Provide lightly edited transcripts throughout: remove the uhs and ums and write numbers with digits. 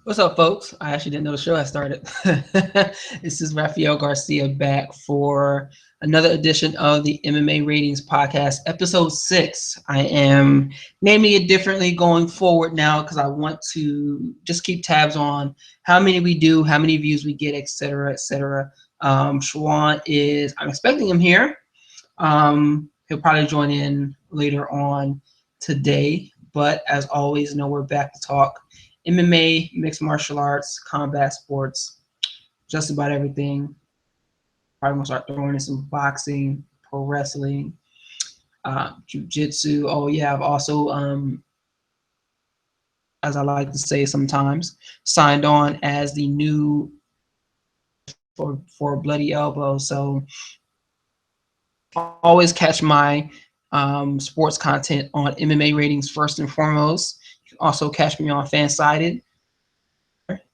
What's up, folks? I actually didn't know the show had started. This is Raphael Garcia back for another edition of the MMA Ratings Podcast, episode 6. I am naming it differently going forward now because I want to just keep tabs on how many we do, how many views we get, etc., etc. Schwan I'm expecting him here. He'll probably join in later on today, but as always, we're back to talk MMA, mixed martial arts, combat sports, just about everything. Probably gonna start throwing in some boxing, pro wrestling, jiu-jitsu. Oh yeah, I've also, as I like to say sometimes, signed on as the new for Bloody Elbow. So always catch my sports content on MMA Ratings first and foremost. You can also catch me on Fansided,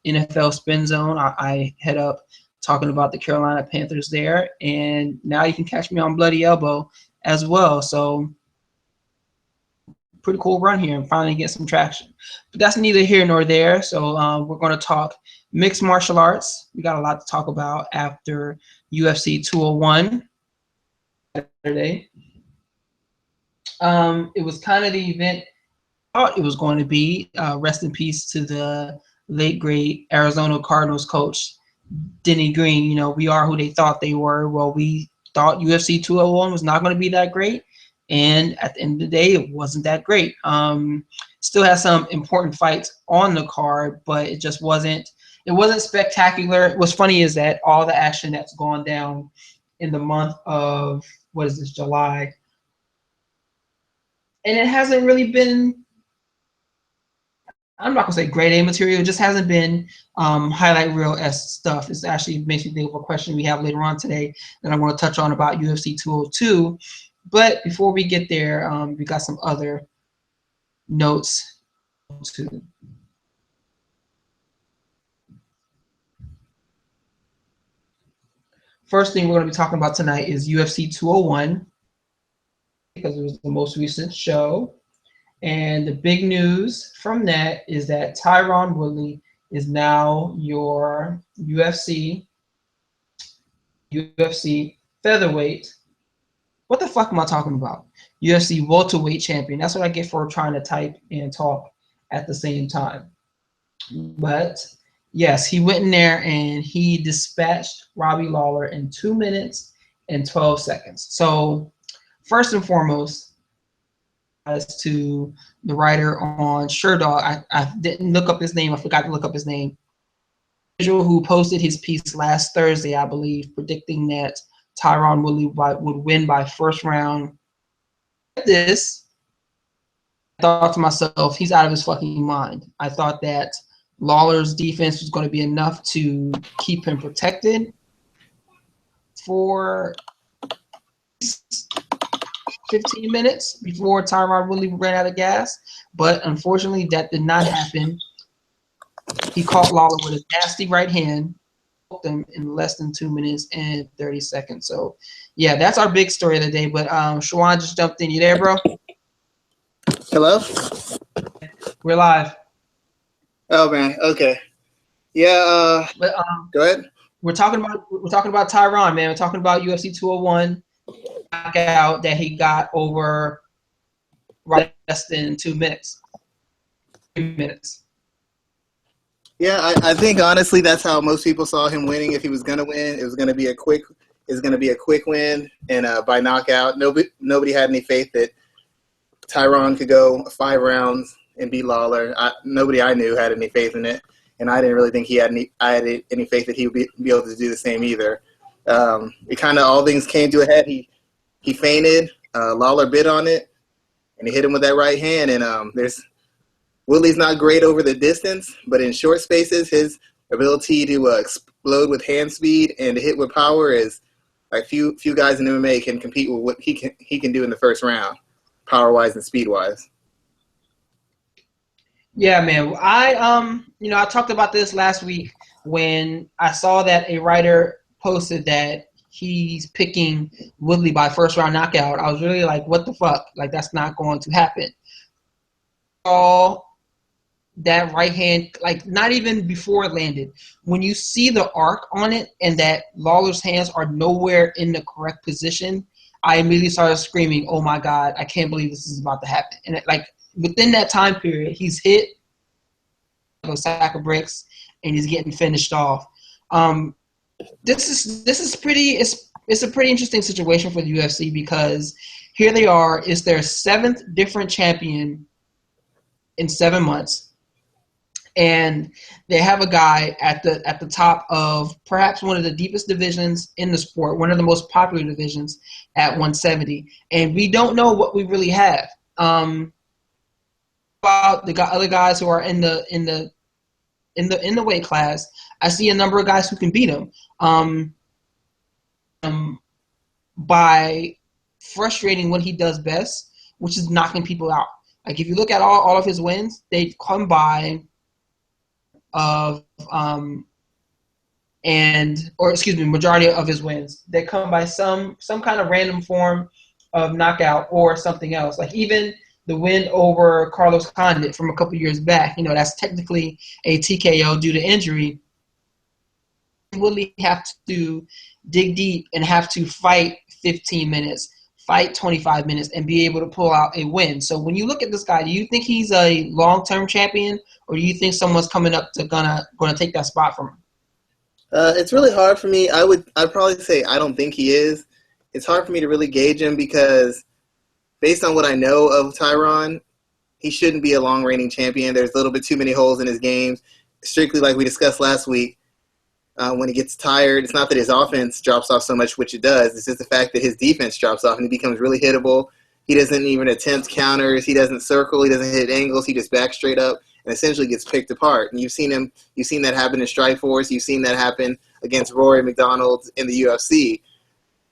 NFL Spin Zone. I head up talking about the Carolina Panthers there, and now you can catch me on Bloody Elbow as well. So pretty cool run here and finally get some traction. But that's neither here nor there. So we're going to talk mixed martial arts. We got a lot to talk about after UFC 201 Saturday. It was kind of the event I thought it was going to be. Rest in peace to the late great Arizona Cardinals coach Denny Green. We are who they thought they were. Well, we thought UFC 201 was not going to be that great, and at the end of the day, it wasn't that great. Still has some important fights on the card, but it just wasn't. It wasn't spectacular. What's funny is that all the action that's gone down in the month of July, and it hasn't really been. I'm not gonna say grade A material. It just hasn't been highlight reel-esque stuff. It actually makes me think of a question we have later on today that I want to touch on about UFC 202. But before we get there, we got some other notes too. First thing we're going to be talking about tonight is UFC 201 because it was the most recent show. And the big news from that is that Tyron Woodley is now your UFC featherweight. What the fuck am I talking about? UFC welterweight champion. That's what I get for trying to type and talk at the same time. But yes, he went in there and he dispatched Robbie Lawler in 2 minutes and 12 seconds. So first and foremost, as to the writer on Sherdog, I didn't look up his name. I forgot to look up his name. Who posted his piece last Thursday, I believe, predicting that Tyron Woodley would win by first round. This, I thought to myself, he's out of his fucking mind. I thought that Lawler's defense was going to be enough to keep him protected for 15 minutes before Tyron Woodley ran out of gas, but unfortunately that did not happen. He caught Lawler with a nasty right hand, hooked him in less than 2 minutes and 30 seconds. So, yeah, that's our big story of the day. But Schwan just jumped in. You there, bro? Hello? We're live. Oh man, okay. Yeah, But go ahead. We're talking about Tyron, man. We're talking about UFC 201 knockout that he got over less than 2 minutes. 3 minutes. Yeah, I think honestly that's how most people saw him winning. If he was gonna win, it was gonna be a quick win and by knockout. Nobody had any faith that Tyron could go 5 rounds and beat Lawler. Nobody I knew had any faith in it, and I didn't really think I had any faith that he would be able to do the same either. It kind of all things came to a head. He feinted. Lawler bit on it, and he hit him with that right hand. And Woodley's not great over the distance, but in short spaces, his ability to explode with hand speed and to hit with power is like few guys in MMA can compete with what he can do in the first round, power-wise and speed-wise. Yeah, man. I talked about this last week when I saw that a writer posted that he's picking Woodley by first round knockout. I was really like, what the fuck? Like, that's not going to happen. that right hand, like not even before it landed, when you see the arc on it and that Lawler's hands are nowhere in the correct position, I immediately started screaming, "Oh my God, I can't believe this is about to happen." And within that time period, he's hit a sack of bricks and he's getting finished off. This is pretty. It's a pretty interesting situation for the UFC because here they are. It's their 7th different champion in 7 months. And they have a guy at the top of perhaps one of the deepest divisions in the sport, one of the most popular divisions at 170, and we don't know what we really have. About the other guys who are in the weight class, I see a number of guys who can beat him by frustrating what he does best, which is knocking people out. Like if you look at all of his wins, they come by majority of his wins, they come by some kind of random form of knockout or something else. Like even the win over Carlos Condit from a couple years back, that's technically a TKO due to injury. You really have to dig deep and have to fight 15 minutes, fight 25 minutes, and be able to pull out a win. So when you look at this guy, do you think he's a long-term champion, or do you think someone's coming up to gonna take that spot from him? It's really hard for me. I'd probably say I don't think he is. It's hard for me to really gauge him because based on what I know of Tyron, he shouldn't be a long reigning champion. There's a little bit too many holes in his games. Strictly like we discussed last week, when he gets tired, it's not that his offense drops off so much, which it does. It's just the fact that his defense drops off and he becomes really hittable. He doesn't even attempt counters. He doesn't circle. He doesn't hit angles. He just backs straight up and essentially gets picked apart. And you've seen that happen in Strikeforce. You've seen that happen against Rory McDonald in the UFC.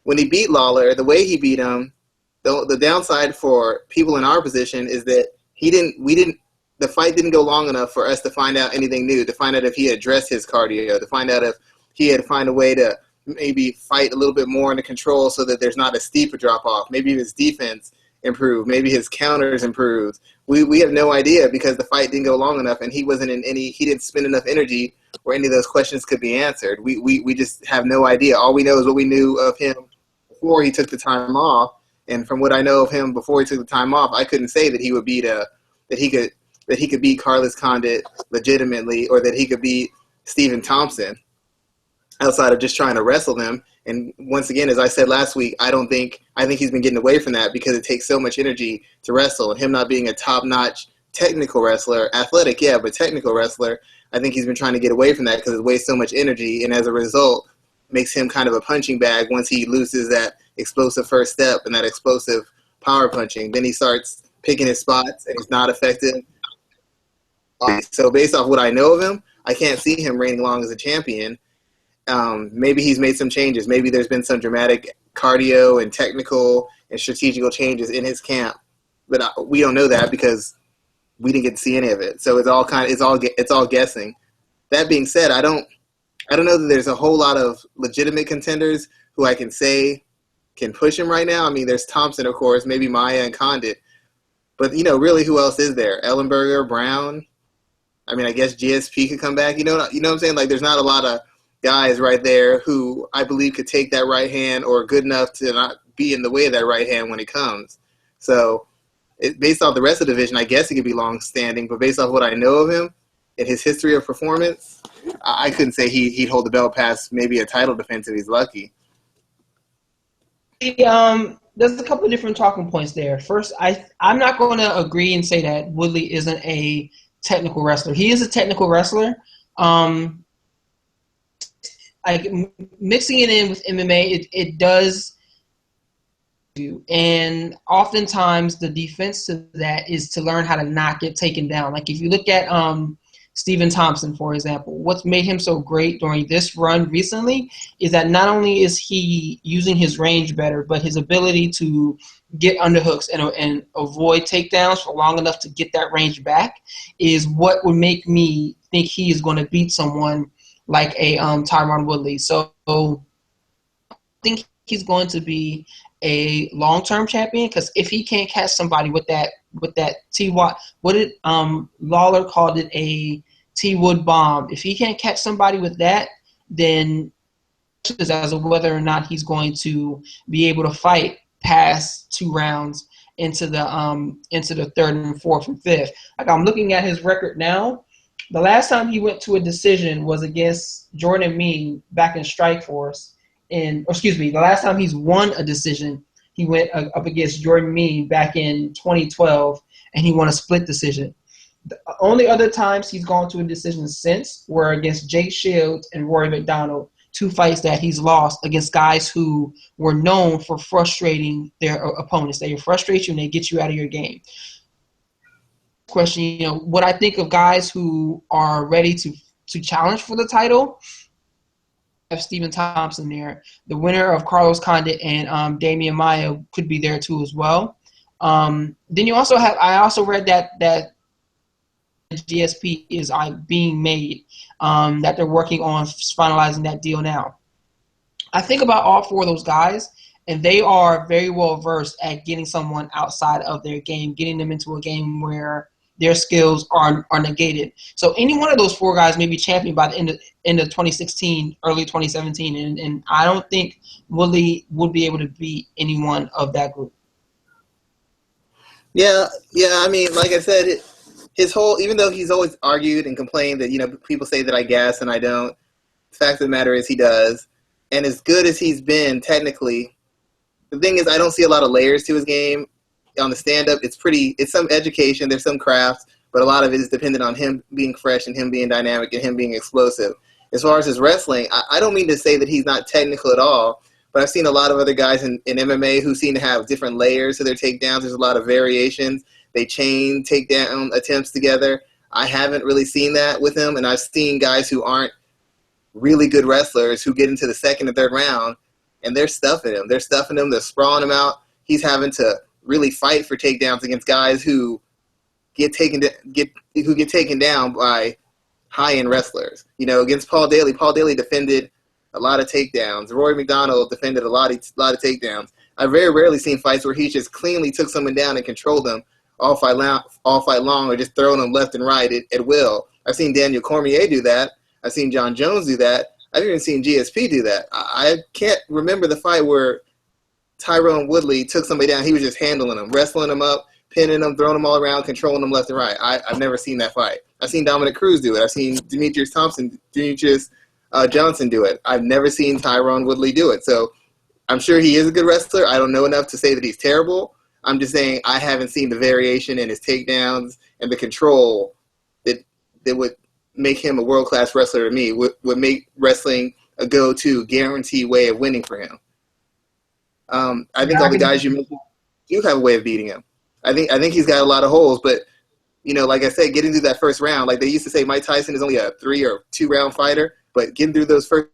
When he beat Lawler, the way he beat him, the downside for people in our position is that the fight didn't go long enough for us to find out anything new, to find out if he addressed his cardio, to find out if he had to find a way to maybe fight a little bit more under control so that there's not a steeper drop-off. Maybe his defense improved. Maybe his counters improved. We have no idea because the fight didn't go long enough and he didn't spend enough energy where any of those questions could be answered. We just have no idea. All we know is what we knew of him before he took the time off. And from what I know of him before he took the time off, I couldn't say that he would beat that he could beat Carlos Condit legitimately, or that he could beat Stephen Thompson outside of just trying to wrestle them. And once again, as I said last week, I think he's been getting away from that because it takes so much energy to wrestle. And him not being a top-notch technical wrestler, athletic, yeah, but technical wrestler, I think he's been trying to get away from that because it wastes so much energy. And as a result, makes him kind of a punching bag once he loses that explosive first step and that explosive power punching. Then he starts picking his spots and he's not effective. So based off what I know of him, I can't see him reigning long as a champion. Maybe he's made some changes. Maybe there's been some dramatic cardio and technical and strategical changes in his camp, but we don't know that because we didn't get to see any of it. So it's all guessing. That being said, I don't know that there's a whole lot of legitimate contenders who I can say can push him right now. I mean, there's Thompson, of course, maybe Maia and Condit, but really, who else is there? Ellenberger, Brown. I mean, I guess GSP could come back. You know what I'm saying? Like, there's not a lot of guys right there who I believe could take that right hand or good enough to not be in the way of that right hand when it comes. So, based off the rest of the division, I guess he could be long-standing. But based off what I know of him and his history of performance, I couldn't say he'd hold the belt past maybe a title defense if he's lucky. There's a couple of different talking points there. First, I'm not going to agree and say that Woodley isn't a technical wrestler. He is a technical wrestler. Like mixing it in with MMA, it does do. And oftentimes the defense to that is to learn how to not get taken down. Like if you look at Stephen Thompson, for example, what's made him so great during this run recently is that not only is he using his range better, but his ability to get underhooks and avoid takedowns for long enough to get that range back is what would make me think he is going to beat someone like a Tyron Woodley. So I think he's going to be a long-term champion because if he can't catch somebody with that with that T-Wood. What did Lawler called it, a T-Wood bomb. If he can't catch somebody with that, then as to whether or not he's going to be able to fight past 2 rounds into the third and fourth and fifth. Like, I'm looking at his record now. The last time he went to a decision was against Jordan Mean back in Strikeforce. The last time he's won a decision, he went up against Jordan Mean back in 2012, and he won a split decision. The only other times he's gone to a decision since were against Jake Shields and Rory McDonald, 2 fights that he's lost against guys who were known for frustrating their opponents. They frustrate you and they get you out of your game. Question, what I think of guys who are ready to challenge for the title. I have Stephen Thompson there. The winner of Carlos Condit and Damian Maia could be there too as well. Then you also have, I also read that GSP is being made, that they're working on finalizing that deal now. I think about all 4 of those guys, and they are very well versed at getting someone outside of their game, getting them into a game where their skills are negated. So any one of those 4 guys may be championed by the end of 2016, early 2017, and I don't think Woodley would be able to beat anyone of that group. Yeah. I mean, like I said, his whole, even though he's always argued and complained that, people say that I gas and I don't, the fact of the matter is he does. And as good as he's been technically, the thing is I don't see a lot of layers to his game. On the stand-up, it's some education, there's some craft, but a lot of it is dependent on him being fresh and him being dynamic and him being explosive. As far as his wrestling, I don't mean to say that he's not technical at all, but I've seen a lot of other guys in MMA who seem to have different layers to their takedowns. There's a lot of variations. They chain takedown attempts together. I haven't really seen that with him, and I've seen guys who aren't really good wrestlers who get into the second and third round, and they're stuffing him. They're sprawling him out. He's having to really fight for takedowns against guys who get taken down by high-end wrestlers. Against Paul Daly. Paul Daly defended a lot of takedowns. Rory McDonald defended a lot of takedowns. I've very rarely seen fights where he just cleanly took someone down and controlled them all fight long, or just throwing them left and right at will. I've seen Daniel Cormier do that. I've seen John Jones do that. I've even seen GSP do that. I can't remember the fight where Tyrone Woodley took somebody down. He was just handling them, wrestling them up, pinning them, throwing them all around, controlling them left and right. I've never seen that fight. I've seen Dominic Cruz do it. I've seen Demetrius Johnson do it. I've never seen Tyrone Woodley do it. So I'm sure he is a good wrestler. I don't know enough to say that he's terrible. I'm just saying I haven't seen the variation in his takedowns and the control that would make him a world-class wrestler to me, would make wrestling a go-to guaranteed way of winning for him. I think all the guys you mentioned do have a way of beating him. I think he's got a lot of holes, but like I said, getting through that first round, like they used to say, Mike Tyson is only a 3 or 2 round fighter, but getting through those first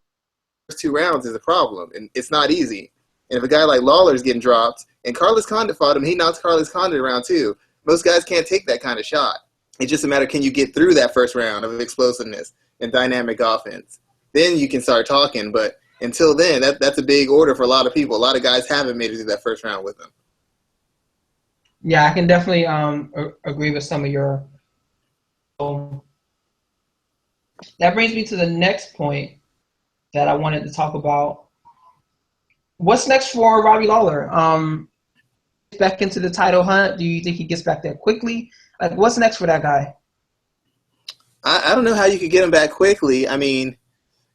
2 rounds is a problem, and it's not easy. And if a guy like Lawler is getting dropped, and Carlos Condit fought him, he knocked Carlos Condit around too. Most guys can't take that kind of shot. It's just a matter, can you get through that first round of explosiveness and dynamic offense? Then you can start talking, but until then, that's a big order for a lot of people. A lot of guys haven't made it through that first round with him. Yeah, I can definitely agree with some of your. That brings me to the next point that I wanted to talk about. What's next for Robbie Lawler? Back into the title hunt? Do you think he gets back there quickly? Like, what's next for that guy? I don't know how you could get him back quickly. I mean,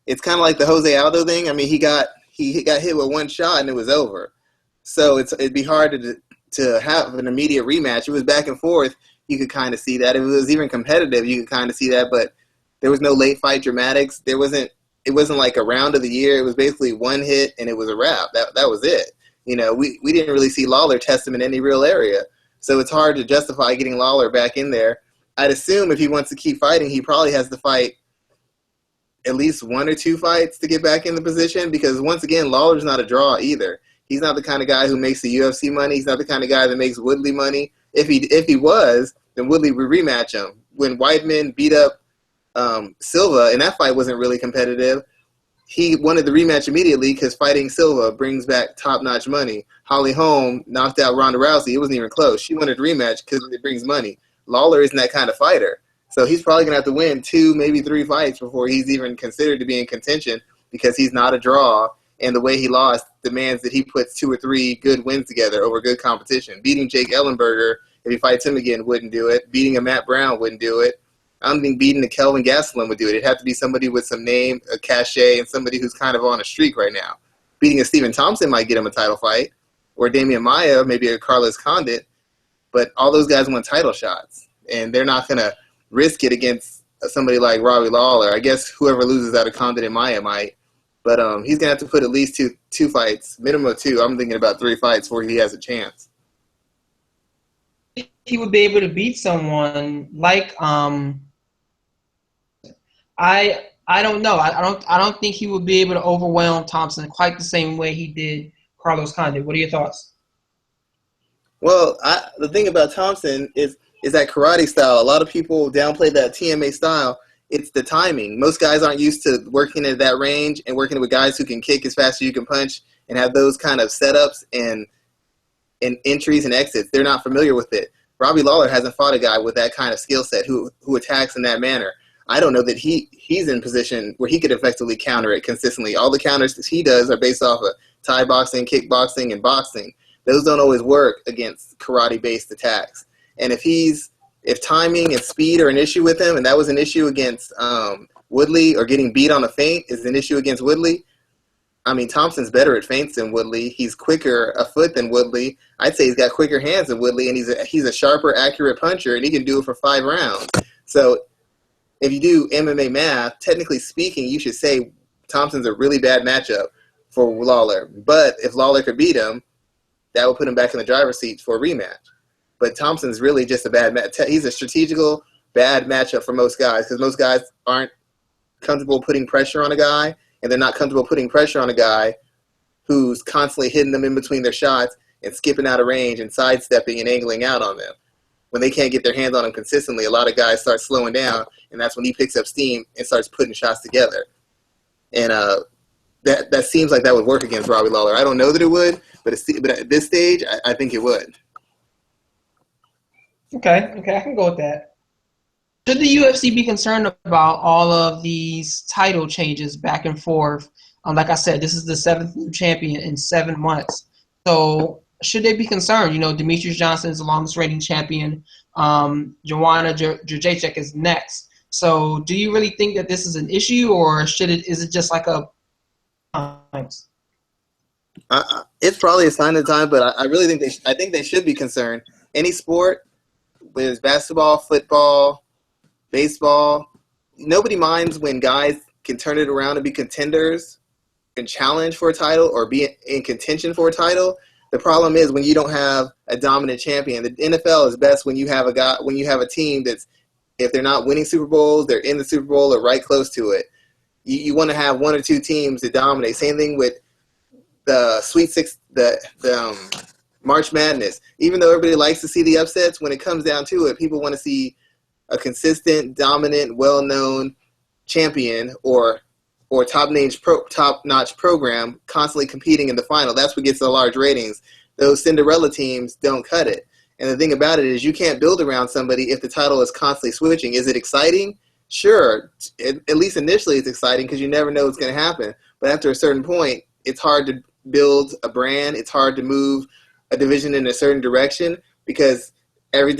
it's kind of like the Jose Aldo thing. I mean, he got hit with one shot and it was over. So it'd be hard to have an immediate rematch. It was back and forth. You could kind of see that. If it was even competitive, you could kind of see that. But there was no late fight dramatics. It wasn't like a round of the year. It was basically one hit and it was a wrap. That was it. We didn't really see Lawler test him in any real area. So it's hard to justify getting Lawler back in there. I'd assume if he wants to keep fighting, he probably has to fight at least 1 or 2 fights to get back in the position, because once again, Lawler's not a draw either. He's not the kind of guy who makes the UFC money. He's not the kind of guy that makes Woodley money. If he was, then Woodley would rematch him. When Weidman beat up Silva, and that fight wasn't really competitive, he wanted the rematch immediately because fighting Silva brings back top-notch money. Holly Holm knocked out Ronda Rousey. It wasn't even close. She wanted a rematch because it brings money. Lawler isn't that kind of fighter. So he's probably going to have to win 2, maybe 3 fights before he's even considered to be in contention because he's not a draw. And the way he lost demands that he puts 2 or 3 good wins together over good competition. Beating Jake Ellenberger, if he fights him again, wouldn't do it. Beating a Matt Brown wouldn't do it. I don't think beating a Kelvin Gastelum would do it. It'd have to be somebody with some name, a cachet, and somebody who's kind of on a streak right now. Beating a Stephen Thompson might get him a title fight, or Damian Maia, maybe a Carlos Condit, but all those guys want title shots, and they're not going to risk it against somebody like Robbie Lawler. I guess whoever loses out of Condit and Maia might, but he's going to have to put at least two fights, minimum of 2. I'm thinking about 3 fights before he has a chance. He would be able to beat someone like I don't know. I don't think he would be able to overwhelm Thompson quite the same way he did Carlos Condit. What are your thoughts? Well, the thing about Thompson is that karate style. A lot of people downplay that TMA style. It's the timing. Most guys aren't used to working at that range and working with guys who can kick as fast as you can punch and have those kind of setups and entries and exits. They're not familiar with it. Robbie Lawler hasn't fought a guy with that kind of skill set who attacks in that manner. I don't know that he's in position where he could effectively counter it consistently. All the counters that he does are based off of Thai boxing, kickboxing, and boxing. Those don't always work against karate-based attacks. And if timing and speed are an issue with him, and that was an issue against Woodley, or getting beat on a feint is an issue against Woodley, I mean, Thompson's better at feints than Woodley. He's quicker a foot than Woodley. I'd say he's got quicker hands than Woodley, and he's a sharper, accurate puncher, and he can do it for 5 rounds. So if you do MMA math, technically speaking, you should say Thompson's a really bad matchup for Lawler. But if Lawler could beat him, that would put him back in the driver's seat for a rematch. But Thompson's really just a bad match. He's a strategical bad matchup for most guys because most guys aren't comfortable putting pressure on a guy, and they're not comfortable putting pressure on a guy who's constantly hitting them in between their shots and skipping out of range and sidestepping and angling out on them. When they can't get their hands on him consistently, a lot of guys start slowing down, and that's when he picks up steam and starts putting shots together. And that seems like that would work against Robbie Lawler. I don't know that it would, but at this stage, I think it would. Okay, I can go with that. Should the UFC be concerned about all of these title changes back and forth? Like I said, this is the 7th new champion in 7 months. So should they be concerned? You know, Demetrius Johnson is the longest reigning champion. Joanna Jędrzejczyk is next. So do you really think that this is an issue, or is it just like a times? It's probably a sign of the time, but I really think they should be concerned. Any sport, whether it's basketball, football, baseball, nobody minds when guys can turn it around and be contenders and challenge for a title or be in contention for a title. The problem is when you don't have a dominant champion. The NFL is best when you have a team that's, if they're not winning Super Bowls, they're in the Super Bowl or right close to it. You want to have 1 or 2 teams that dominate. Same thing with the Sweet Six, the March Madness. Even though everybody likes to see the upsets, when it comes down to it, people want to see a consistent, dominant, well-known champion or top-notch program constantly competing in the final. That's what gets the large ratings. Those Cinderella teams don't cut it. And the thing about it is you can't build around somebody if the title is constantly switching. Is it exciting? Sure. At least initially it's exciting because you never know what's going to happen. But after a certain point, it's hard to build a brand. It's hard to move a division in a certain direction because every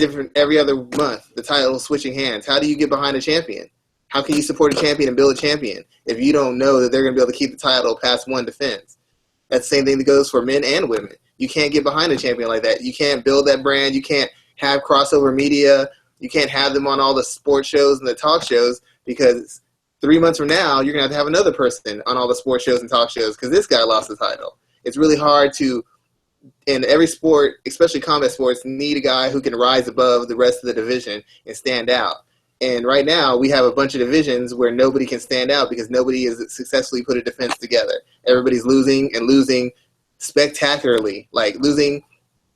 other month the title is switching hands. How do you get behind a champion? How can you support a champion and build a champion if you don't know that they're going to be able to keep the title past 1 defense? That's the same thing that goes for men and women. You can't get behind a champion like that. You can't build that brand. You can't have crossover media. You can't have them on all the sports shows and the talk shows because 3 months from now, you're going to have another person on all the sports shows and talk shows because this guy lost the title. It's really hard to, in every sport, especially combat sports, need a guy who can rise above the rest of the division and stand out. And right now, we have a bunch of divisions where nobody can stand out because nobody has successfully put a defense together. Everybody's losing and losing spectacularly, like losing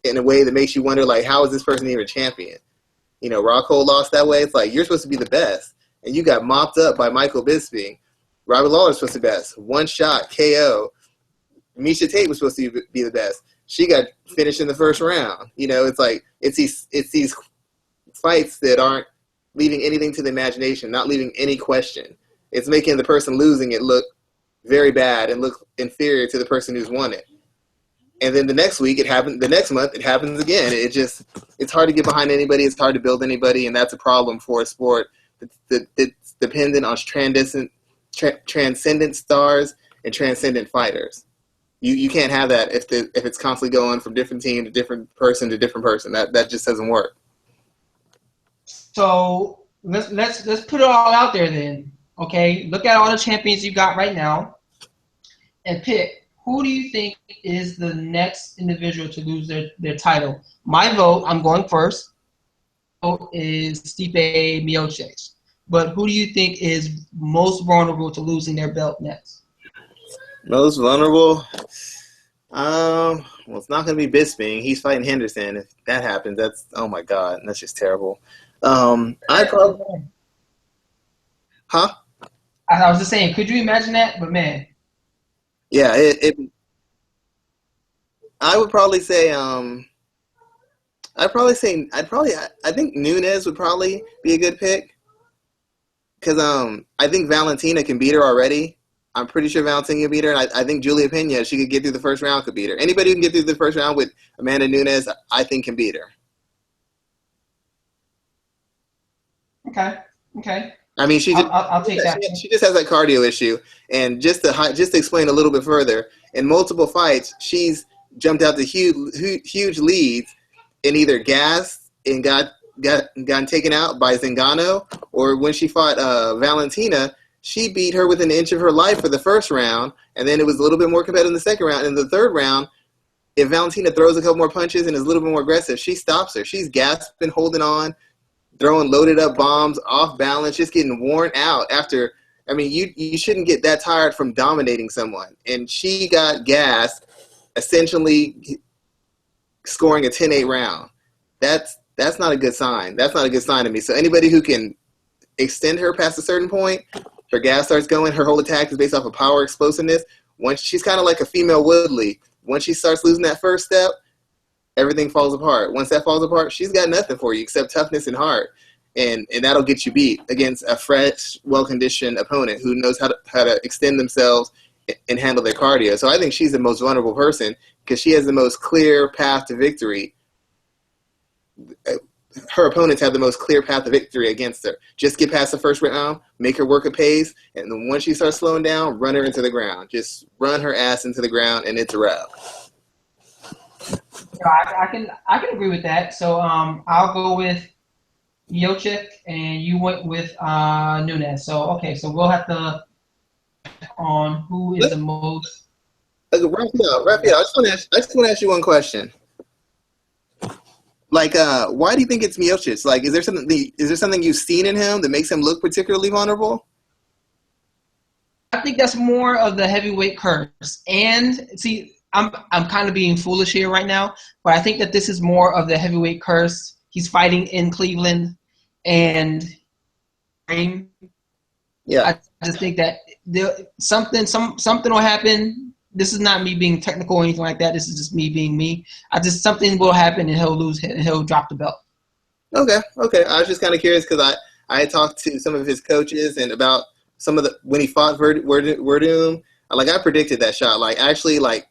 in a way that makes you wonder, like, how is this person even champion? You know, Rockhold lost that way. It's like, you're supposed to be the best. And you got mopped up by Michael Bisping. Robert Lawler's supposed to be the best. One shot, KO. Miesha Tate was supposed to be the best. She got finished in the first round. You know, it's like it's these fights that aren't leaving anything to the imagination, not leaving any question. It's making the person losing it look very bad and look inferior to the person who's won it. And then the next week it happens. The next month it happens again. It's hard to get behind anybody. It's hard to build anybody, and that's a problem for a sport that's dependent on transcendent stars and transcendent fighters. You can't have that if it's constantly going from different team to different person to different person. That just doesn't work. So let's put it all out there then. Okay, look at all the champions you got right now, and pick who do you think is the next individual to lose their title. My vote, I'm going first, is Stipe Miocic. But who do you think is most vulnerable to losing their belt next? Most vulnerable? Well, it's not going to be Bisping. He's fighting Henderson. If that happens, oh my God, that's just terrible. I probably, huh? I was just saying, could you imagine that? But man, yeah, I would probably say, I think Nunes would probably be a good pick because I think Valentina can beat her already. I'm pretty sure Valentina can beat her, and I think Julia Pena, she could get through the first round, could beat her. Anybody who can get through the first round with Amanda Nunes, I think can beat her. Okay. I mean, I'll take that. She just has that cardio issue, and just to explain a little bit further, in multiple fights, she's jumped out to huge leads and either gassed and gotten taken out by Zingano, or when she fought Valentina, she beat her within an inch of her life for the first round, and then it was a little bit more competitive in the second round. In the third round, if Valentina throws a couple more punches and is a little bit more aggressive, she stops her. She's gasping, holding on, throwing loaded up bombs, off balance, just getting worn out after. I mean, you shouldn't get that tired from dominating someone. And she got gassed, essentially scoring a 10-8 round. That's not a good sign. That's not a good sign to me. So anybody who can extend her past a certain point, her gas starts going, her whole attack is based off of power, explosiveness. Once she's kind of like a female Woodley. Once she starts losing that first step, everything falls apart. Once that falls apart, she's got nothing for you except toughness and heart. And that'll get you beat against a fresh, well-conditioned opponent who knows how to extend themselves and handle their cardio. So I think she's the most vulnerable person because she has the most clear path to victory. Her opponents have the most clear path to victory against her. Just get past the first round, make her work a pace, and then once she starts slowing down, run her into the ground. Just run her ass into the ground, and it's a wrap. I can agree with that. So I'll go with Miocic, and you went with Nunes. So okay, so we'll have to on who is the most. Raphael, I just want to ask you one question. Like, why do you think it's Miocic? Like, is there something you've seen in him that makes him look particularly vulnerable? I think that's more of the heavyweight curse. And see, I'm kind of being foolish here right now, but I think that this is more of the heavyweight curse. He's fighting in Cleveland, and yeah, I just think that something will happen. This is not me being technical or anything like that. This is just me being me. Something will happen and he'll lose and he'll drop the belt. Okay. I was just kind of curious because I had talked to some of his coaches and about some of when he fought Verdum. Like, I predicted that shot. Like, actually, like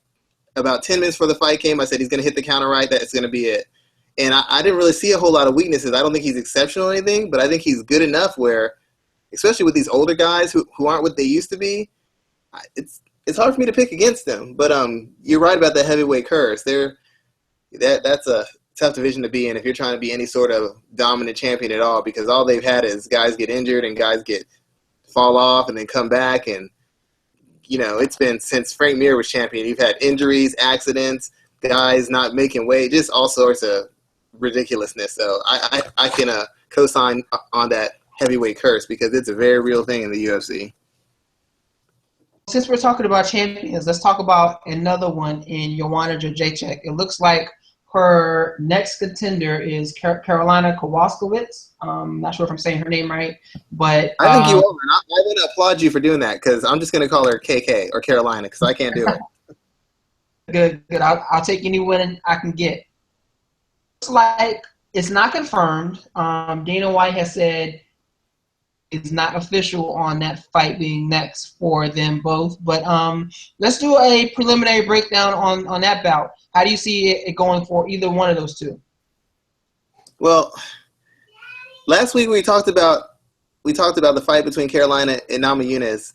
about 10 minutes before the fight came, I said he's going to hit the counter right. That's going to be it. And I didn't really see a whole lot of weaknesses. I don't think he's exceptional or anything, but I think he's good enough where, especially with these older guys who aren't what they used to be, it's hard for me to pick against them. But you're right about the heavyweight curse. That's a tough division to be in if you're trying to be any sort of dominant champion at all, because all they've had is guys get injured and guys fall off and then come back. And, you know, it's been since Frank Mir was champion. You've had injuries, accidents, guys not making weight, just all sorts of ridiculousness. So I can co-sign on that heavyweight curse because it's a very real thing in the UFC. Since we're talking about champions, let's talk about another one in Joanna Jędrzejczyk. It looks like her next contender is Carolina Kowalskiewicz. Not sure if I'm saying her name right, but I think you are. And I want to applaud you for doing that because I'm just going to call her KK or Carolina because I can't do it. Good. I'll take any win I can get. It's like it's not confirmed. Dana White has said it's not official on that fight being next for them both. But let's do a preliminary breakdown on that bout. How do you see it going for either one of those two? Well, last week we talked about the fight between Carolina and Namajunas,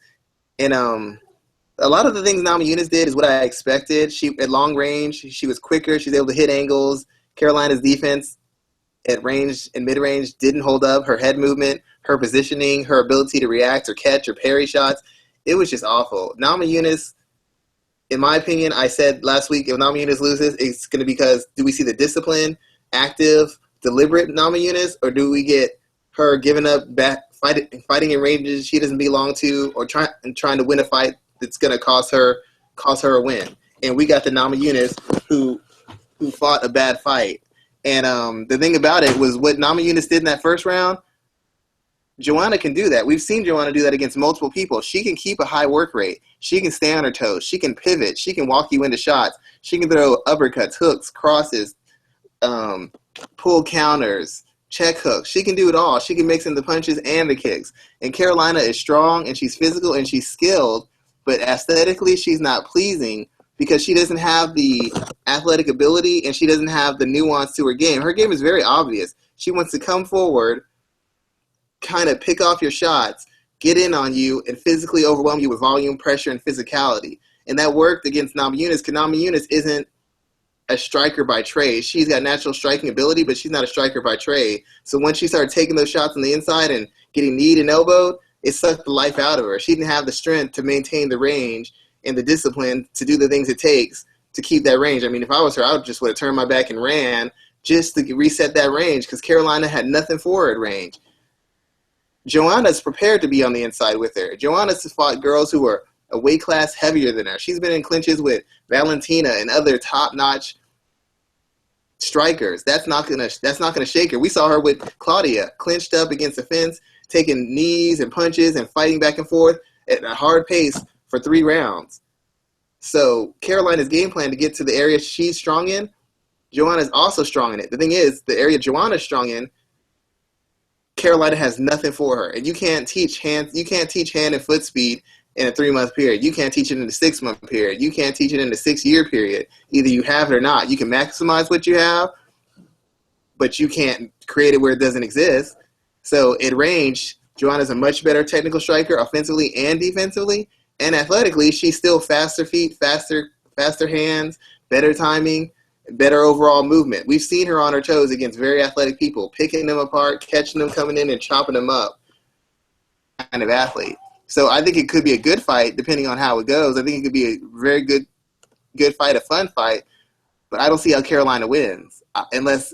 and a lot of the things Namajunas did is what I expected. She at long range, she was quicker. She was able to hit angles. Carolina's defense at range and mid range didn't hold up. Her head movement, her positioning, her ability to react or catch or parry shots, it was just awful. Namajunas, in my opinion, I said last week, if Namajunas loses, it's going to be because do we see the discipline, active, deliberate Namajunas, or do we get her giving up back, fighting in ranges she doesn't belong to, or trying to win a fight that's going to cost her a win? And we got the Namajunas who fought a bad fight. And the thing about it was what Namajunas did in that first round. Joanna can do that. We've seen Joanna do that against multiple people. She can keep a high work rate. She can stay on her toes. She can pivot. She can walk you into shots. She can throw uppercuts, hooks, crosses, pull counters, check hooks. She can do it all. She can mix in the punches and the kicks. And Carolina is strong, and she's physical, and she's skilled, but aesthetically she's not pleasing because she doesn't have the athletic ability and she doesn't have the nuance to her game. Her game is very obvious. She wants to come forward, kind of pick off your shots, get in on you, and physically overwhelm you with volume, pressure, and physicality. And that worked against Namajunas because Namajunas isn't a striker by trade. She's got natural striking ability, but she's not a striker by trade. So once she started taking those shots on the inside and getting kneed and elbowed, it sucked the life out of her. She didn't have the strength to maintain the range and the discipline to do the things it takes to keep that range. I mean, if I was her, I would just would have turned my back and ran just to reset that range because Carolina had nothing for her at range. Joanna's prepared to be on the inside with her. Joanna's fought girls who are a weight class heavier than her. She's been in clinches with Valentina and other top-notch strikers. That's not gonna shake her. We saw her with Claudia, clinched up against the fence, taking knees and punches and fighting back and forth at a hard pace for 3 rounds. So Carolina's game plan to get to the area she's strong in, Joanna's also strong in it. The thing is, the area Joanna's strong in, Carolina has nothing for her, and you can't teach hand and foot speed in a 3-month period. You can't teach it in a 6-month period. You can't teach it in a 6-year period. Either you have it or not. You can maximize what you have, but you can't create it where it doesn't exist. So at range, Joanna's a much better technical striker, offensively and defensively, and athletically, she's still faster feet, faster hands, better timing, better overall movement. We've seen her on her toes against very athletic people, picking them apart, catching them coming in, and chopping them up. Kind of athlete. So I think it could be a good fight, depending on how it goes. I think it could be a very good fight, a fun fight. But I don't see how Carolina wins unless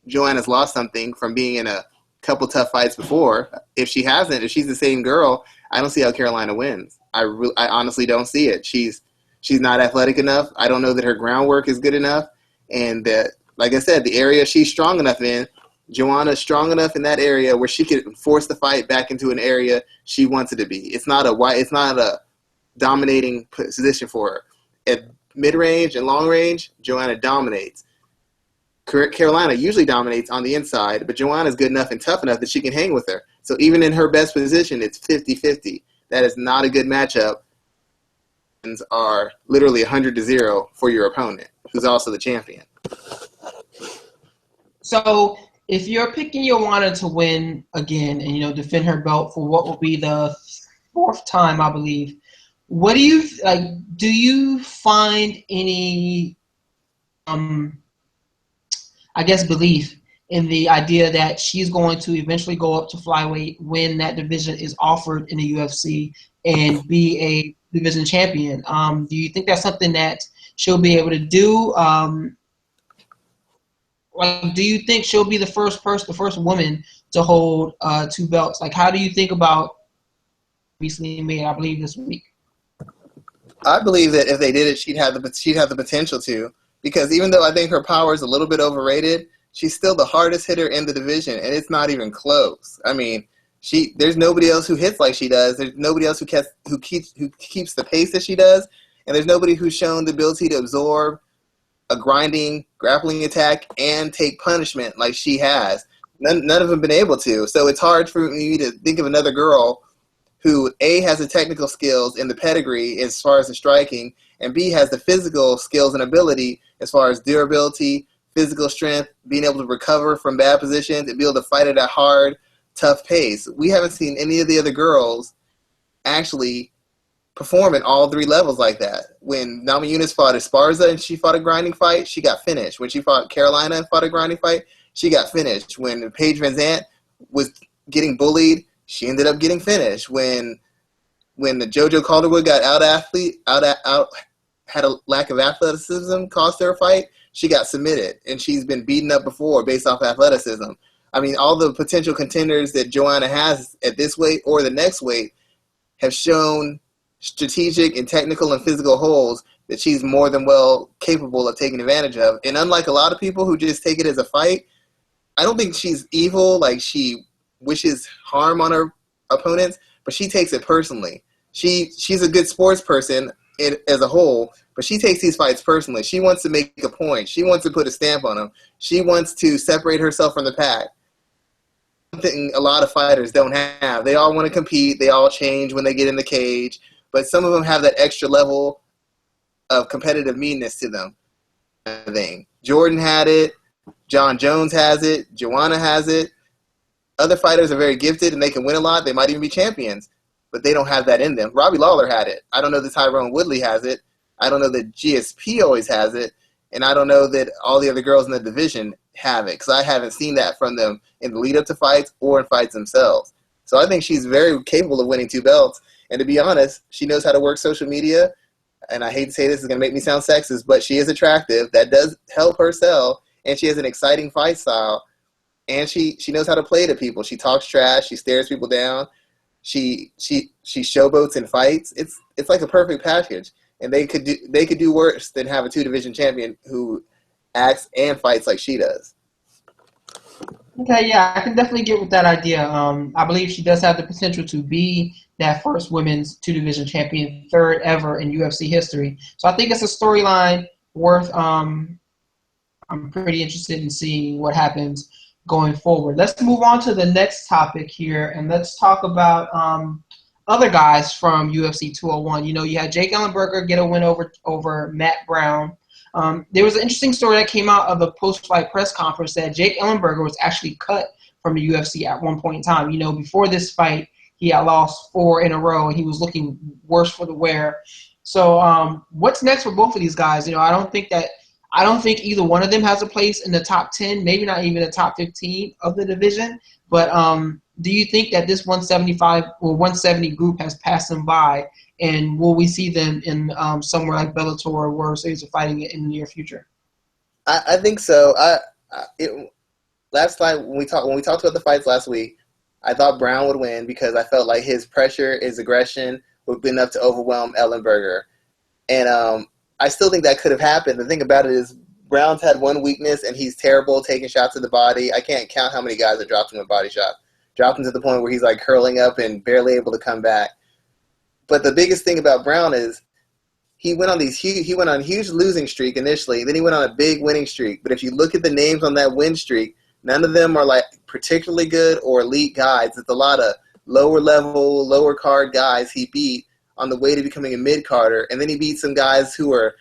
Joanna's lost something from being in a couple tough fights before. If she hasn't, if she's the same girl, I don't see how Carolina wins. I honestly don't see it. She's not athletic enough. I don't know that her groundwork is good enough. And like I said, the area she's strong enough in, Joanna's strong enough in that area where she could force the fight back into an area she wants it to be. It's not a dominating position for her. At mid-range and long range, Joanna dominates. Carolina usually dominates on the inside, but Joanna's good enough and tough enough that she can hang with her. So even in her best position, it's 50-50. That is not a good matchup. Are literally 100-0 for your opponent, who's also the champion. So if you're picking Joanna to win again and defend her belt for what will be the 4th time, I believe, what do you like? Do you find any, belief in the idea that she's going to eventually go up to flyweight when that division is offered in the UFC and be a division champion? Do you think that's something that she'll be able to do? Do you think she'll be the first woman to hold 2 belts? Like, how do you think about recently made, I believe, this week? I believe that if they did it, she'd have the potential to. because even though I think her power is a little bit overrated, she's still the hardest hitter in the division, and it's not even close. I mean, there's nobody else who hits like she does. There's nobody else who keeps the pace that she does, and there's nobody who's shown the ability to absorb a grinding, grappling attack and take punishment like she has. None of them been able to. So it's hard for me to think of another girl who, A, has the technical skills and the pedigree as far as the striking, and B, has the physical skills and ability as far as durability, physical strength, being able to recover from bad positions, and be able to fight at a hard, tough pace. We haven't seen any of the other girls actually perform at all three levels like that. When Namajunas fought Esparza and she fought a grinding fight, she got finished. When she fought Carolina and fought a grinding fight, she got finished. When Paige Van Zandt was getting bullied, she ended up getting finished. When the JoJo Calderwood got had a lack of athleticism, cost her a fight, she got submitted, and she's been beaten up before based off athleticism. I mean, all the potential contenders that Joanna has at this weight or the next weight have shown strategic and technical and physical holes that she's more than well capable of taking advantage of. And unlike a lot of people who just take it as a fight, I don't think she's evil, like she wishes harm on her opponents, but she takes it personally. She's a good sports person as a whole, but she takes these fights personally. She wants to make a point. She wants to put a stamp on them. She wants to separate herself from the pack. Something a lot of fighters don't have. They all want to compete. They all change when they get in the cage, but some of them have that extra level of competitive meanness to them. Jordan had it. John Jones has it. Joanna has it. Other fighters are very gifted and they can win a lot. They might even be champions, but they don't have that in them. Robbie Lawler had it. I don't know that Tyrone Woodley has it. I don't know that GSP always has it. And I don't know that all the other girls in the division have it, because I haven't seen that from them in the lead up to fights or in fights themselves. So I think she's very capable of winning 2 belts. And to be honest, she knows how to work social media. And I hate to say this is going to make me sound sexist, but she is attractive. That does help her sell. And she has an exciting fight style. And she knows how to play to people. She talks trash. She stares people down. She showboats in fights. It's like a perfect package. And they could do worse than have a 2-division champion who acts and fights like she does. Okay, yeah, I can definitely get with that idea. I believe she does have the potential to be that first women's 2-division champion, 3rd ever in UFC history. So I think it's a storyline worth. I'm pretty interested in seeing what happens going forward. Let's move on to the next topic here, and let's talk about other guys from UFC 201. You know, you had Jake Ellenberger get a win over Matt Brown. There was an interesting story that came out of the post-fight press conference that Jake Ellenberger was actually cut from the UFC at one point in time. You know, before this fight, he had lost 4 in a row, and he was looking worse for the wear. So what's next for both of these guys? You know, I don't think either one of them has a place in the top 10, maybe not even the top 15 of the division. But do you think that this 175 or 170 group has passed them by, and will we see them in somewhere like Bellator or World Series of Fighting in the near future? I think so. Last time when we talked about the fights last week, I thought Brown would win because I felt like his pressure, his aggression would be enough to overwhelm Ellenberger. And I still think that could have happened. The thing about it is Brown's had one weakness, and he's terrible taking shots to the body. I can't count how many guys have dropped him a body shot. Dropped him to the point where he's like curling up and barely able to come back. But the biggest thing about Brown is he went on a huge losing streak initially. Then he went on a big winning streak. But if you look at the names on that win streak, none of them are like particularly good or elite guys. It's a lot of lower level, lower card guys he beat on the way to becoming a mid-carder. And then he beat some guys who are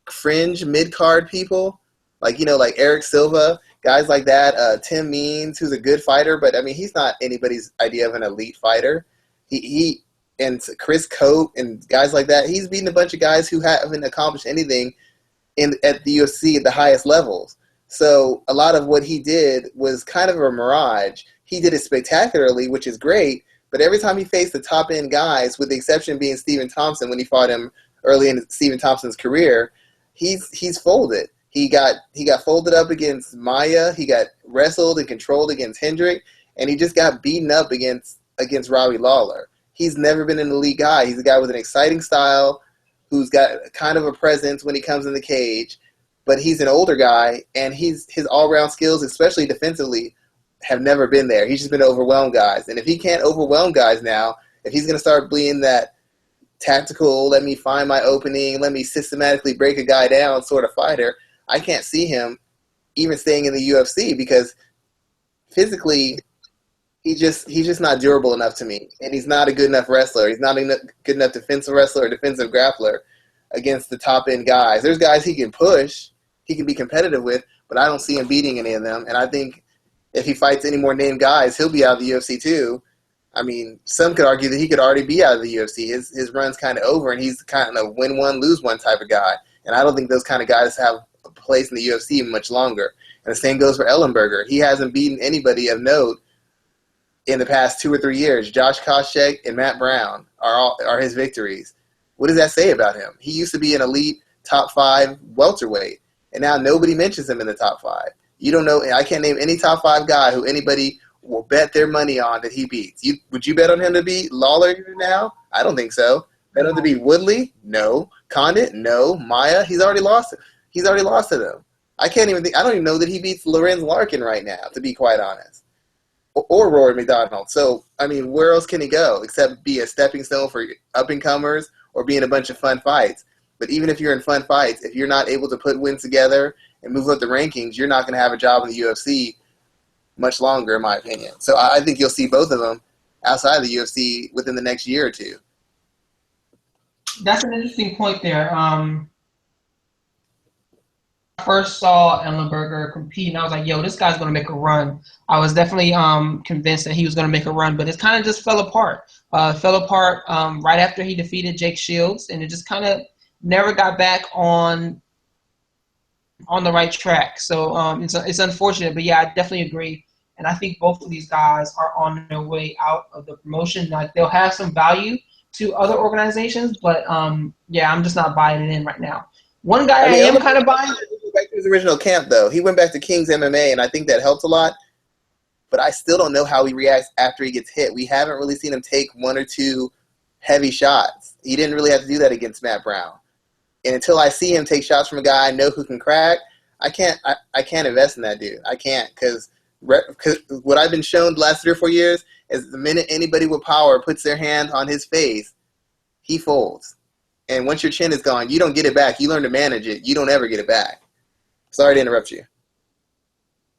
fringe mid-card people, like Eric Silva, guys like that. Tim Means, who's a good fighter, but I mean, he's not anybody's idea of an elite fighter. He and Chris Cope and guys like that, he's beaten a bunch of guys who haven't accomplished anything at the UFC at the highest levels. So a lot of what he did was kind of a mirage. He did it spectacularly, which is great, but every time he faced the top-end guys, with the exception being Stephen Thompson when he fought him early in Stephen Thompson's career, he's folded. He got folded up against Maia. He got wrestled and controlled against Hendrick, and he just got beaten up against Robbie Lawler. He's never been an elite guy. He's a guy with an exciting style who's got kind of a presence when he comes in the cage, but he's an older guy, and his all-round skills, especially defensively, have never been there. He's just been overwhelmed guys. And if he can't overwhelm guys now, if he's going to start being that tactical, let me find my opening, let me systematically break a guy down sort of fighter, I can't see him even staying in the UFC because physically he's just not durable enough to me. And he's not a good enough wrestler. He's not a good enough defensive wrestler or defensive grappler against the top-end guys. There's guys he can push, he can be competitive with, but I don't see him beating any of them. And I think if he fights any more named guys, he'll be out of the UFC too. I mean, some could argue that he could already be out of the UFC. His run's kind of over, and he's kind of win one, lose one type of guy. And I don't think those kind of guys have a place in the UFC much longer. And the same goes for Ellenberger. He hasn't beaten anybody of note in the past 2 or 3 years. Josh Koscheck and Matt Brown are his victories. What does that say about him? He used to be an elite top 5 welterweight, and now nobody mentions him in the top 5. You don't know. I can't name any top 5 guy who anybody will bet their money on that he beats. Would you bet on him to beat Lawler now? I don't think so. Bet on to beat Woodley? No. Condit? No. Maya? He's already lost to them. I don't even know that he beats Lorenz Larkin right now, to be quite honest. Or Rory McDonald. So, I mean, where else can he go except be a stepping stone for up-and-comers or be in a bunch of fun fights? But even if you're in fun fights, if you're not able to put wins together and move up the rankings, you're not going to have a job in the UFC much longer, in my opinion. So I think you'll see both of them outside of the UFC within the next year or two. That's an interesting point there. I first saw Ellenberger compete, and I was like, yo, this guy's going to make a run. I was definitely convinced that he was going to make a run, but it kind of just fell apart. Right after he defeated Jake Shields, and it just kind of never got back on the right track. So it's unfortunate, but yeah, I definitely agree. And I think both of these guys are on their way out of the promotion. Like, they'll have some value to other organizations, but yeah, I'm just not buying it in right now. One guy I am kind of buying. He went back to his original camp, though. He went back to King's MMA, and I think that helped a lot. But I still don't know how he reacts after he gets hit. We haven't really seen him take 1 or 2 heavy shots. He didn't really have to do that against Matt Brown. And until I see him take shots from a guy I know who can crack, I can't invest in that dude. I can't, because what I've been shown the last 3 or 4 years is the minute anybody with power puts their hand on his face, he folds. And once your chin is gone, you don't get it back. You learn to manage it. You don't ever get it back. Sorry to interrupt you.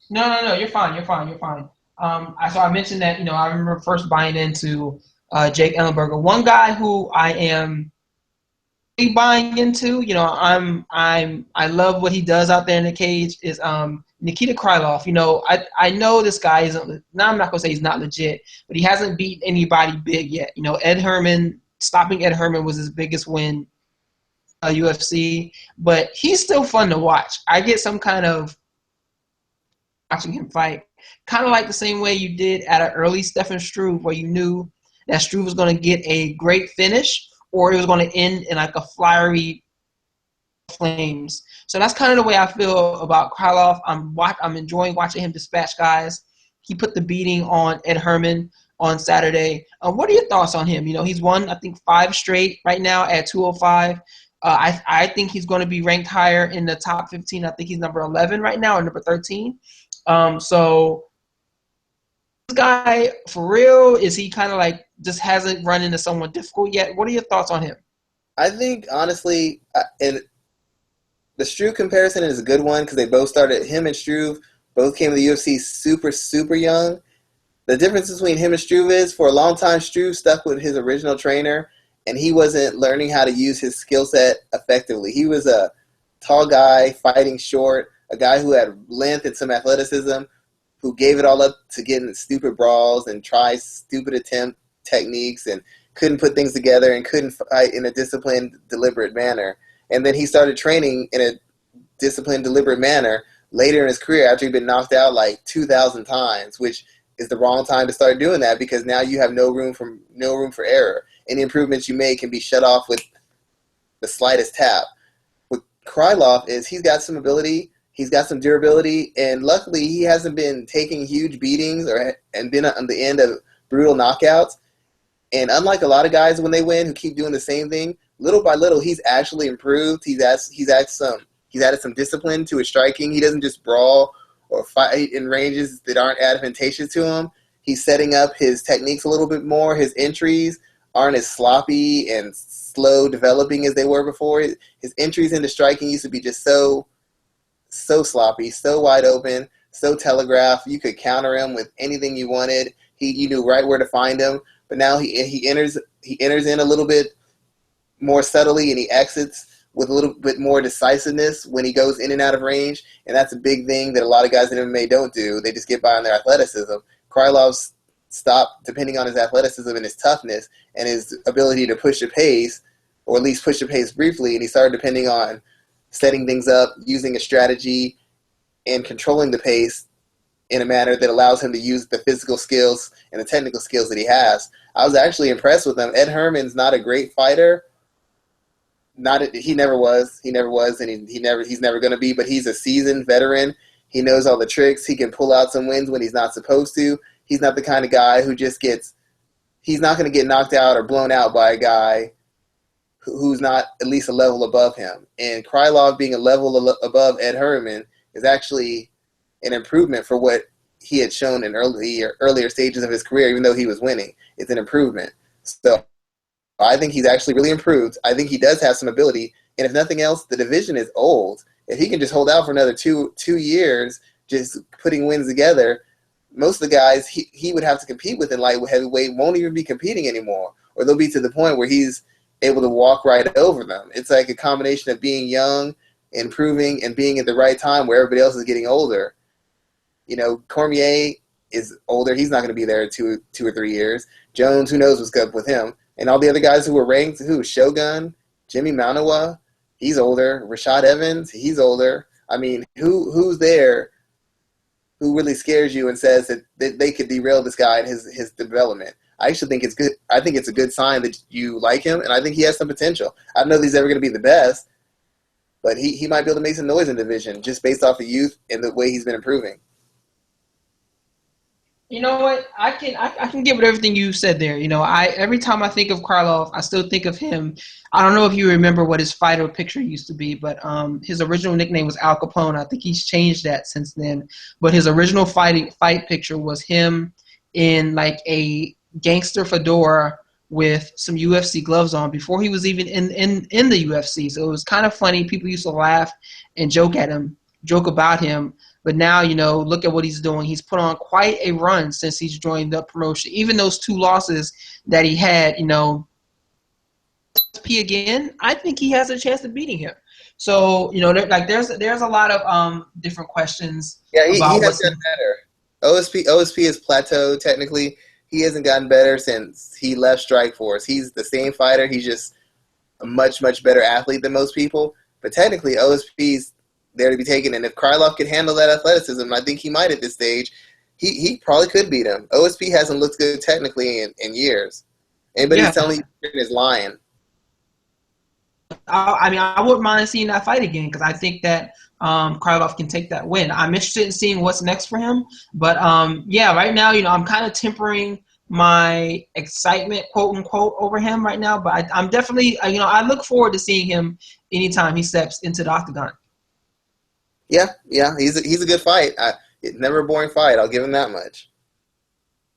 No, you're fine. So I mentioned that, I remember first buying into Jake Ellenberger. One guy who I am buying into, I love what he does out there in the cage is Nikita Krylov. I know this guy isn't. Now I'm not gonna say he's not legit, but he hasn't beat anybody big yet. Stopping Ed Herman was his biggest win UFC, but he's still fun to watch. I get some kind of watching him fight, kind of like the same way you did at an early Stefan Struve, where you knew that Struve was going to get a great finish or it was going to end in like a fiery flames. So that's kind of the way I feel about Krylov. I'm enjoying watching him dispatch guys. He put the beating on Ed Herman on Saturday. What are your thoughts on him? He's won, I think, 5 straight right now at 205. I think he's going to be ranked higher in the top 15. I think he's number 11 right now or number 13. So this guy, for real, is he kind of like just hasn't run into someone difficult yet? What are your thoughts on him? I think, honestly, and the Struve comparison is a good one because they both started, him and Struve both came to the UFC super, super young. The difference between him and Struve is, for a long time, Struve stuck with his original trainer, and he wasn't learning how to use his skill set effectively. He was a tall guy, fighting short, a guy who had length and some athleticism, who gave it all up to get in stupid brawls and try stupid attempt techniques and couldn't put things together and couldn't fight in a disciplined, deliberate manner. And then he started training in a disciplined, deliberate manner later in his career after he'd been knocked out like 2,000 times, which is the wrong time to start doing that because now you have no room for error. Any improvements you make can be shut off with the slightest tap. With Krylov is he's got some ability, he's got some durability, and luckily he hasn't been taking huge beatings and been on the end of brutal knockouts. And unlike a lot of guys when they win who keep doing the same thing, little by little he's actually improved. He's He's added some discipline to his striking. He doesn't just brawl or fight in ranges that aren't advantageous to him. He's setting up his techniques a little bit more. His entries aren't as sloppy and slow developing as they were before. His entries into striking used to be just so sloppy, so wide open, so telegraphed. You could counter him with anything you wanted. You knew right where to find him. But now he enters in a little bit more subtly, and he exits with a little bit more decisiveness when he goes in and out of range. And that's a big thing that a lot of guys in MMA don't do. They just get by on their athleticism. Krylov's stopped depending on his athleticism and his toughness and his ability to push the pace, or at least push the pace briefly, and he started depending on setting things up, using a strategy, and controlling the pace in a manner that allows him to use the physical skills and the technical skills that he has. I was actually impressed with him. Ed Herman's not a great fighter. He never was, and he's never going to be, but he's a seasoned veteran. He knows all the tricks. He can pull out some wins when he's not supposed to. He's not the kind of guy who just he's not going to get knocked out or blown out by a guy who's not at least a level above him. And Krylov being a level above Ed Herman is actually an improvement for what he had shown in earlier stages of his career, even though he was winning. It's an improvement. So I think he's actually really improved. I think he does have some ability. And if nothing else, the division is old. If he can just hold out for another two years, just putting wins together, most of the guys he would have to compete with in light heavyweight won't even be competing anymore. Or they'll be to the point where he's able to walk right over them. It's like a combination of being young, improving, and being at the right time where everybody else is getting older. Cormier is older. He's not going to be there in two or 3 years. Jones, who knows what's up with him. And all the other guys who were ranked, Shogun, Jimmy Manawa, he's older. Rashad Evans, he's older. I mean, who's there who really scares you and says that they could derail this guy and his development? I actually think it's good. I think it's a good sign that you like him, and I think he has some potential. I don't know if he's ever going to be the best, but he might be able to make some noise in the division just based off the youth and the way he's been improving. You know what? I can get with everything you said there. Every time I think of Krylov, I still think of him. I don't know if you remember what his fighter picture used to be, but his original nickname was Al Capone. I think he's changed that since then. But his original fight picture was him in like a gangster fedora with some UFC gloves on before he was even in the UFC. So it was kind of funny. People used to laugh and joke about him. But now, look at what he's doing. He's put on quite a run since he's joined the promotion. Even those 2 losses that he had, P again, I think he has a chance of beating him. So, there's a lot of different questions. Yeah, he has gotten better. OSP is plateaued technically. He hasn't gotten better since he left Strikeforce. He's the same fighter. He's just a much, much better athlete than most people. But technically, OSP's there to be taken. And if Krylov could handle that athleticism, I think he might at this stage, he probably could beat him. OSP hasn't looked good technically in years. Anybody's telling you is lying. I wouldn't mind seeing that fight again because I think that Krylov can take that win. I'm interested in seeing what's next for him. But, right now, I'm kind of tempering my excitement, quote unquote, over him right now. But I'm definitely, I look forward to seeing him anytime he steps into the octagon. Yeah, he's a good fight. It's never a boring fight. I'll give him that much.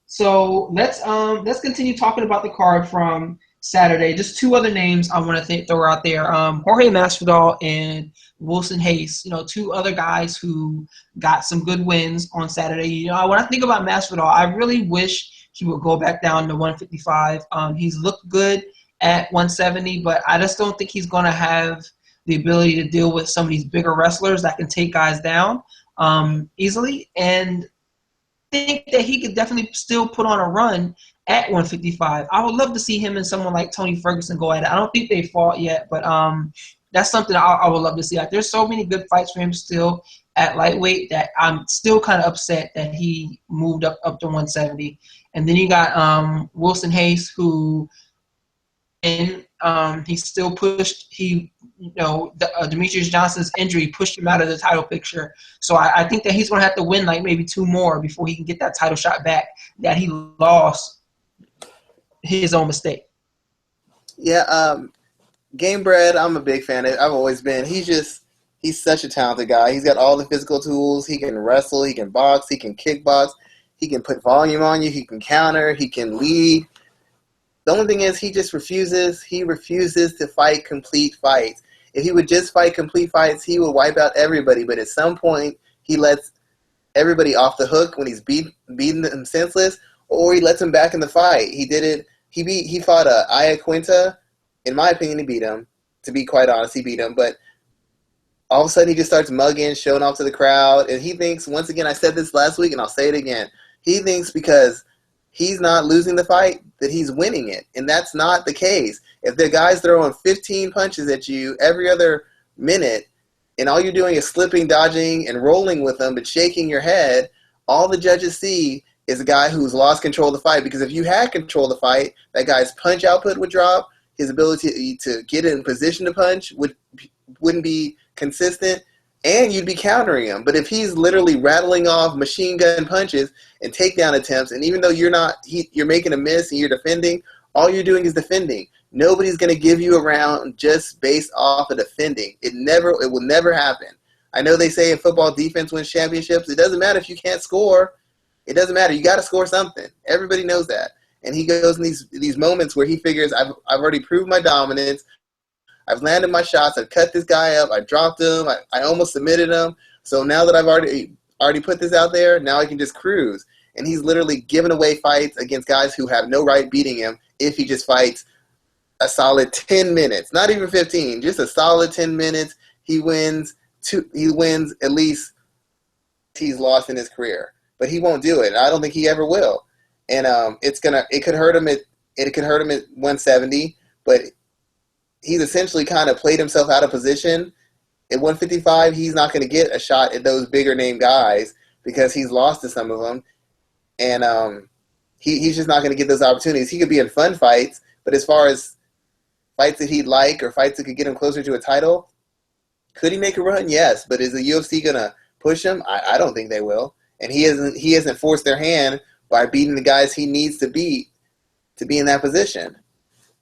So let's continue talking about the card from Saturday. Just 2 other names I want to throw out there. Jorge Masvidal and Wilson Hayes. 2 other guys who got some good wins on Saturday. When I think about Masvidal, I really wish he would go back down to 155. He's looked good at 170, but I just don't think he's going to have the ability to deal with some of these bigger wrestlers that can take guys down easily. And I think that he could definitely still put on a run at 155. I would love to see him and someone like Tony Ferguson go at it. I don't think they fought yet, but that's something I would love to see. Like, there's so many good fights for him still at lightweight that I'm still kind of upset that he moved up to 170. And then you got Wilson Hayes, who he still pushed. Demetrius Johnson's injury pushed him out of the title picture. So I think that he's going to have to win like maybe 2 more before he can get that title shot back that he lost his own mistake. Yeah, Game Bread, I'm a big fan of. I've always been. He's just He's such a talented guy. He's got all the physical tools. He can wrestle. He can box. He can kickbox. He can put volume on you. He can counter. He can lead. The only thing is he just refuses. He refuses to fight complete fights. If he would just fight complete fights, he would wipe out everybody. But at some point, he lets everybody off the hook when he's beating them senseless, or he lets him back in the fight. He did it. He fought Aya Quinta. In my opinion, he beat him. To be quite honest, he beat him. But all of a sudden, he just starts mugging, showing off to the crowd. And he thinks, once again, I said this last week, and I'll say it again. He thinks because he's not losing the fight that he's winning it. And that's not the case. If the guy's throwing 15 punches at you every other minute, and all you're doing is slipping, dodging, and rolling with them, but shaking your head, all the judges see is a guy who's lost control of the fight. Because if you had control of the fight, that guy's punch output would drop. His ability to get in position to punch wouldn't be consistent, and you'd be countering him. But if he's literally rattling off machine gun punches and takedown attempts, and even though you're making a miss and you're defending, all you're doing is defending. Nobody's going to give you a round just based off of defending. It will never happen. I know they say in football defense wins championships. It doesn't matter if you can't score. It doesn't matter. You got to score something. Everybody knows that. And he goes in these moments where he figures, I've already proved my dominance. I've landed my shots. I've cut this guy up. I dropped him. I almost submitted him. So now that I've already put this out there, now I can just cruise. And he's literally giving away fights against guys who have no right beating him if he just fights a solid 10 minutes. Not even 15, just a solid 10 minutes. He wins at least he's lost in his career. But he won't do it. I don't think he ever will. And it could hurt him at 170, but he's essentially kind of played himself out of position. At 155, he's not going to get a shot at those bigger name guys because he's lost to some of them. And he's just not going to get those opportunities. He could be in fun fights, but as far as fights that he'd like or fights that could get him closer to a title, could he make a run? Yes. But is the UFC going to push him? I don't think they will. And he hasn't forced their hand by beating the guys he needs to beat to be in that position.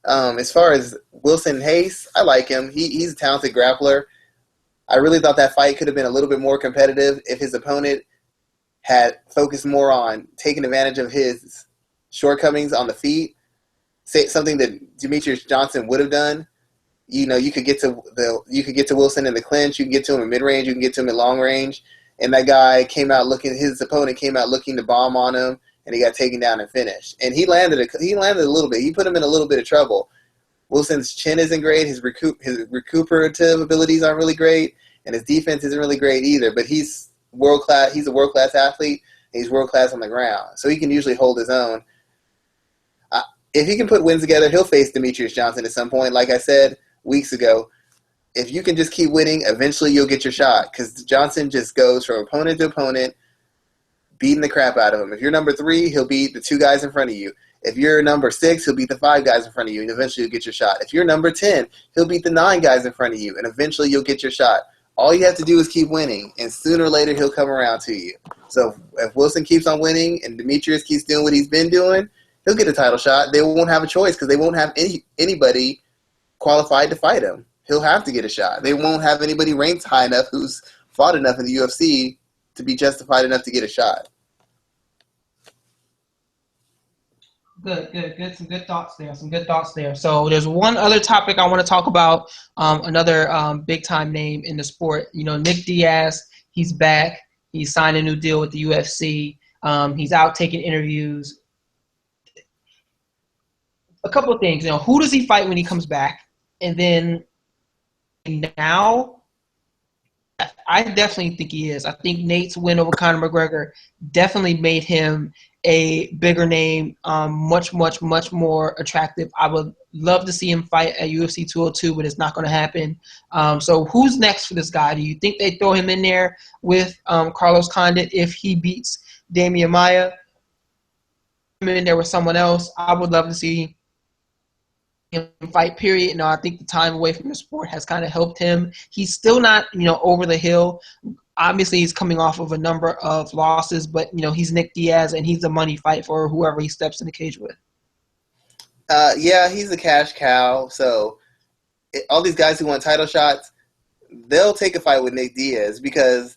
As far as Wilson Hayes, I like him. He's a talented grappler. I really thought that fight could have been a little bit more competitive if his opponent had focused more on taking advantage of his shortcomings on the feet. Say something that Demetrius Johnson would have done. You could get to Wilson in the clinch. You can get to him in mid range. You can get to him in long range. And that guy his opponent came out looking to bomb on him, and he got taken down and finished. And he landed a little bit. He put him in a little bit of trouble. Wilson's chin isn't great. His recuperative abilities aren't really great, and his defense isn't really great either. But he's world class. He's a world class athlete. And he's world class on the ground, so he can usually hold his own. If he can put wins together, he'll face Demetrius Johnson at some point. Like I said weeks ago, if you can just keep winning, eventually you'll get your shot because Johnson just goes from opponent to opponent, beating the crap out of him. If you're number 3, he'll beat the 2 guys in front of you. If you're number 6, he'll beat the 5 guys in front of you, and eventually you'll get your shot. If you're number 10, he'll beat the 9 guys in front of you, and eventually you'll get your shot. All you have to do is keep winning, and sooner or later he'll come around to you. So if Wilson keeps on winning and Demetrius keeps doing what he's been doing, he'll get a title shot. They won't have a choice because they won't have anybody qualified to fight him. He'll have to get a shot. They won't have anybody ranked high enough who's fought enough in the UFC to be justified enough to get a shot. Good. Some good thoughts there. So there's one other topic I want to talk about. Another big-time name in the sport. Nick Diaz, he's back. He signed a new deal with the UFC. He's out taking interviews. A couple of things. Who does he fight when he comes back? And then now, I definitely think he is. I think Nate's win over Conor McGregor definitely made him a bigger name, much more attractive. I would love to see him fight at UFC 202, but it's not going to happen. So who's next for this guy? Do you think they throw him in there with Carlos Condit if he beats Damian Maia? Him in there with someone else? I would love to see him fight, period. I think the time away from the sport has kind of helped him. He's still not, over the hill. Obviously, he's coming off of a number of losses, but, he's Nick Diaz, and he's a money fight for whoever he steps in the cage with. Yeah, he's a cash cow. So all these guys who want title shots, they'll take a fight with Nick Diaz because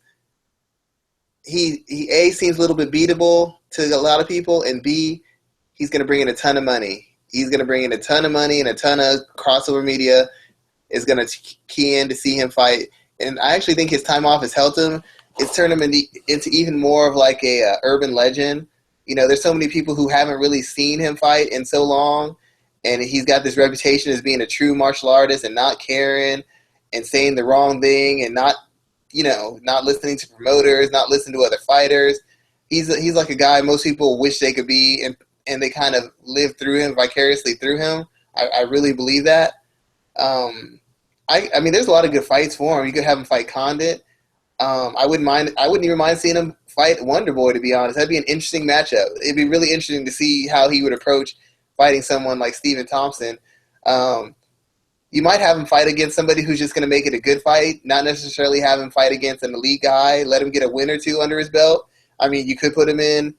he A, seems a little bit beatable to a lot of people, and B, he's going to bring in a ton of money. He's going to bring in a ton of money, and a ton of crossover media is going to key in to see him fight. And I actually think his time off has helped him. It's turned him into even more of like a urban legend. You know, there's so many people who haven't really seen him fight in so long, and he's got this reputation as being a true martial artist and not caring and saying the wrong thing and not listening to promoters, not listening to other fighters. He's like a guy most people wish they could be, and they kind of live through him, vicariously through him. I really believe that. I mean, there's a lot of good fights for him. You could have him fight Condit. I wouldn't even mind seeing him fight Wonder Boy, to be honest. That'd be an interesting matchup. It'd be really interesting to see how he would approach fighting someone like Stephen Thompson. You might have him fight against somebody who's just going to make it a good fight, not necessarily have him fight against an elite guy, let him get a win or two under his belt. I mean, you could put him in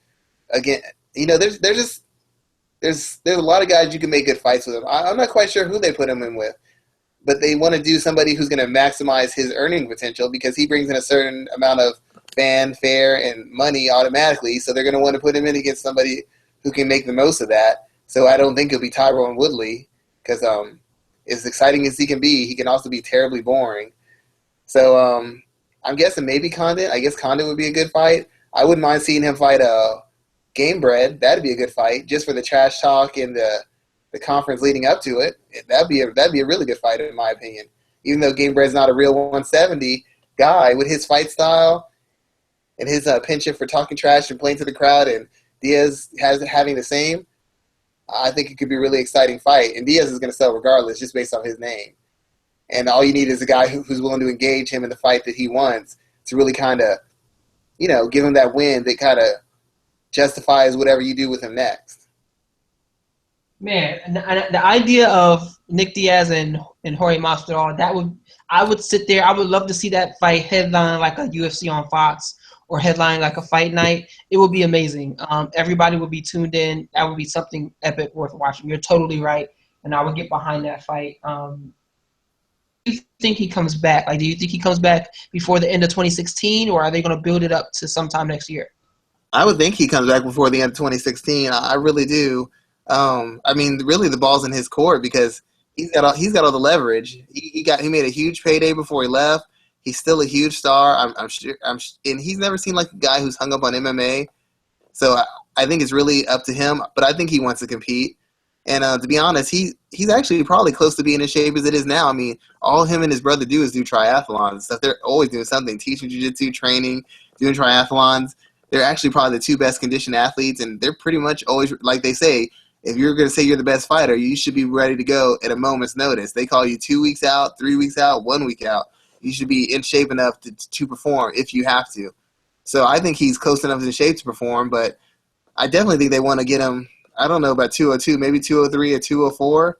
again. You know, there's a lot of guys you can make good fights with him. I'm not quite sure who they put him in with, but they want to do somebody who's going to maximize his earning potential because he brings in a certain amount of fanfare and money automatically. So they're going to want to put him in against somebody who can make the most of that. So I don't think it'll be Tyrone Woodley because as exciting as he can also be terribly boring. So I'm guessing maybe Condit. I guess Condit would be a good fight. I wouldn't mind seeing him fight Gamebred. That'd be a good fight just for the trash talk and the conference leading up to it. That'd be a really good fight in my opinion. Even though Gamebred's not a real 170 guy, with his fight style and his penchant for talking trash and playing to the crowd, and Diaz having the same, I think it could be a really exciting fight. And Diaz is going to sell regardless, just based off his name. And all you need is a guy who's willing to engage him in the fight that he wants to really kind of, give him that win that kind of justifies whatever you do with him next. Man, and the idea of Nick Diaz and Jorge Masvidal, I would sit there. I would love to see that fight headline like a UFC on Fox or headline like a fight night. It would be amazing. Everybody would be tuned in. That would be something epic worth watching. You're totally right, and I would get behind that fight. Do you think he comes back? Like, do you think he comes back before the end of 2016, or are they going to build it up to sometime next year? I would think he comes back before the end of 2016. I really do. I mean, really, the ball's in his court because he's got all the leverage. He made a huge payday before he left. He's still a huge star. I'm sure. And he's never seen like a guy who's hung up on MMA. So I think it's really up to him. But I think he wants to compete. And to be honest, he's actually probably close to being in shape as it is now. I mean, all him and his brother do is do triathlons and stuff. They're always doing something, teaching jiu-jitsu, training, doing triathlons. They're actually probably the two best conditioned athletes, and they're pretty much always, like they say, if you're going to say you're the best fighter, you should be ready to go at a moment's notice. They call you 2 weeks out, 3 weeks out, 1 week out. You should be in shape enough to perform if you have to. So I think he's close enough in shape to perform, but I definitely think they want to get him, I don't know about 202, maybe 203 or 204.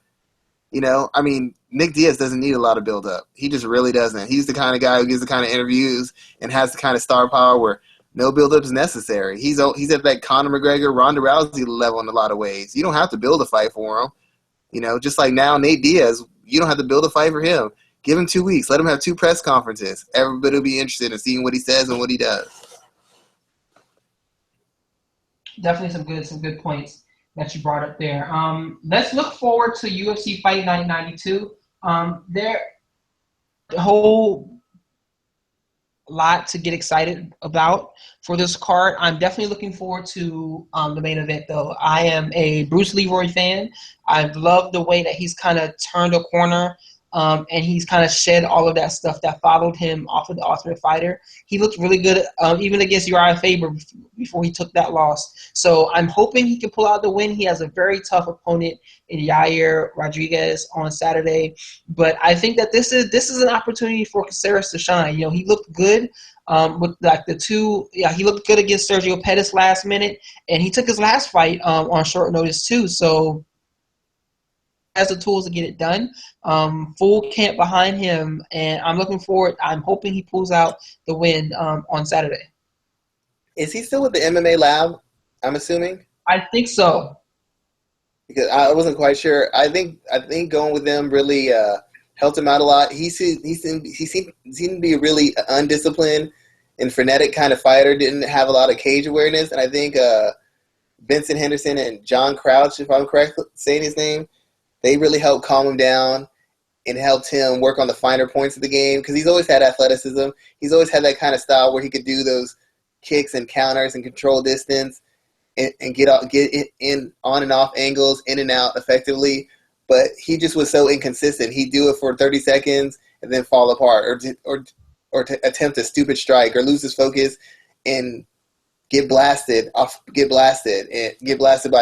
I mean, Nick Diaz doesn't need a lot of build-up. He just really doesn't. He's the kind of guy who gives the kind of interviews and has the kind of star power where no build-up is necessary. He's at that Conor McGregor, Ronda Rousey level in a lot of ways. You don't have to build a fight for him. Just like now, Nate Diaz, you don't have to build a fight for him. Give him 2 weeks. Let him have 2 press conferences. Everybody will be interested in seeing what he says and what he does. Definitely some good points that you brought up there. Let's look forward to UFC Fight Night 92. The whole lot to get excited about for this card. I'm definitely looking forward to the main event, though. I am a Bruce Leroy fan. I've loved the way that he's kind of turned a corner, and he's kind of shed all of that stuff that followed him off of the Ultimate Fighter. He looked really good, even against Uriah Faber before he took that loss. So I'm hoping he can pull out the win. He has a very tough opponent in Yair Rodriguez on Saturday, but I think that this is an opportunity for Caceres to shine. He looked good with like the two. Yeah, he looked good against Sergio Pettis last minute, and he took his last fight on short notice too. So has the tools to get it done. Full camp behind him, and I'm looking forward. I'm hoping he pulls out the win on Saturday. Is he still with the MMA lab, I'm assuming? I think so. Because I wasn't quite sure. I think going with them really helped him out a lot. He seemed to be a really undisciplined and frenetic kind of fighter. Didn't have a lot of cage awareness, and I think Vincent Henderson and John Crouch, if I'm correct saying his name, they really helped calm him down and helped him work on the finer points of the game, because he's always had athleticism. He's always had that kind of style where he could do those kicks and counters and control distance and get in on and off angles, in and out effectively. But he just was so inconsistent. He'd do it for 30 seconds and then fall apart, or to attempt a stupid strike, or lose his focus and get blasted by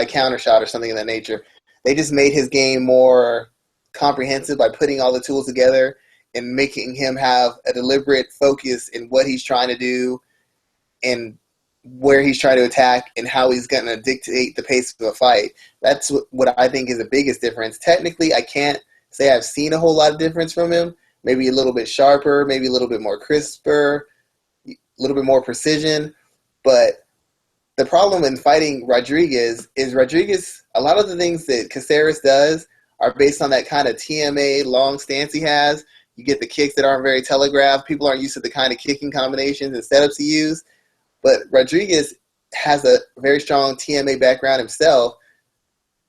a counter shot or something of that nature. They just made his game more comprehensive by putting all the tools together and making him have a deliberate focus in what he's trying to do and where he's trying to attack and how he's going to dictate the pace of a fight. That's what I think is the biggest difference. Technically, I can't say I've seen a whole lot of difference from him. Maybe a little bit sharper, maybe a little bit more crisper, a little bit more precision. But the problem in fighting Rodriguez is a lot of the things that Caceres does are based on that kind of TMA long stance he has. You get the kicks that aren't very telegraphed. People aren't used to the kind of kicking combinations and setups he uses. But Rodriguez has a very strong TMA background himself,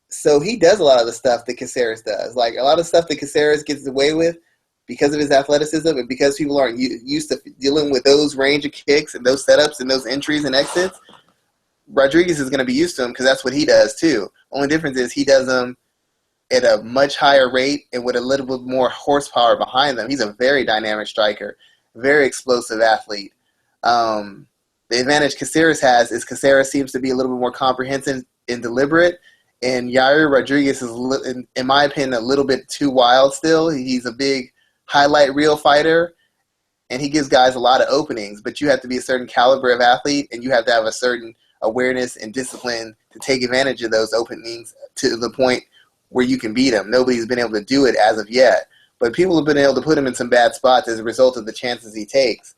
so he does a lot of the stuff that Caceres does. Like, a lot of stuff that Caceres gets away with because of his athleticism and because people aren't used to dealing with those range of kicks and those setups and those entries and exits. Rodriguez is going to be used to them because that's what he does too. Only difference is he does them at a much higher rate and with a little bit more horsepower behind them. He's a very dynamic striker, very explosive athlete. The advantage Caceres has is Caceres seems to be a little bit more comprehensive and deliberate, and Yair Rodriguez is, in my opinion, a little bit too wild still. He's a big highlight reel fighter, and he gives guys a lot of openings, but you have to be a certain caliber of athlete, and you have to have a certain awareness and discipline to take advantage of those openings to the point where you can beat him. Nobody's been able to do it as of yet, but people have been able to put him in some bad spots as a result of the chances he takes.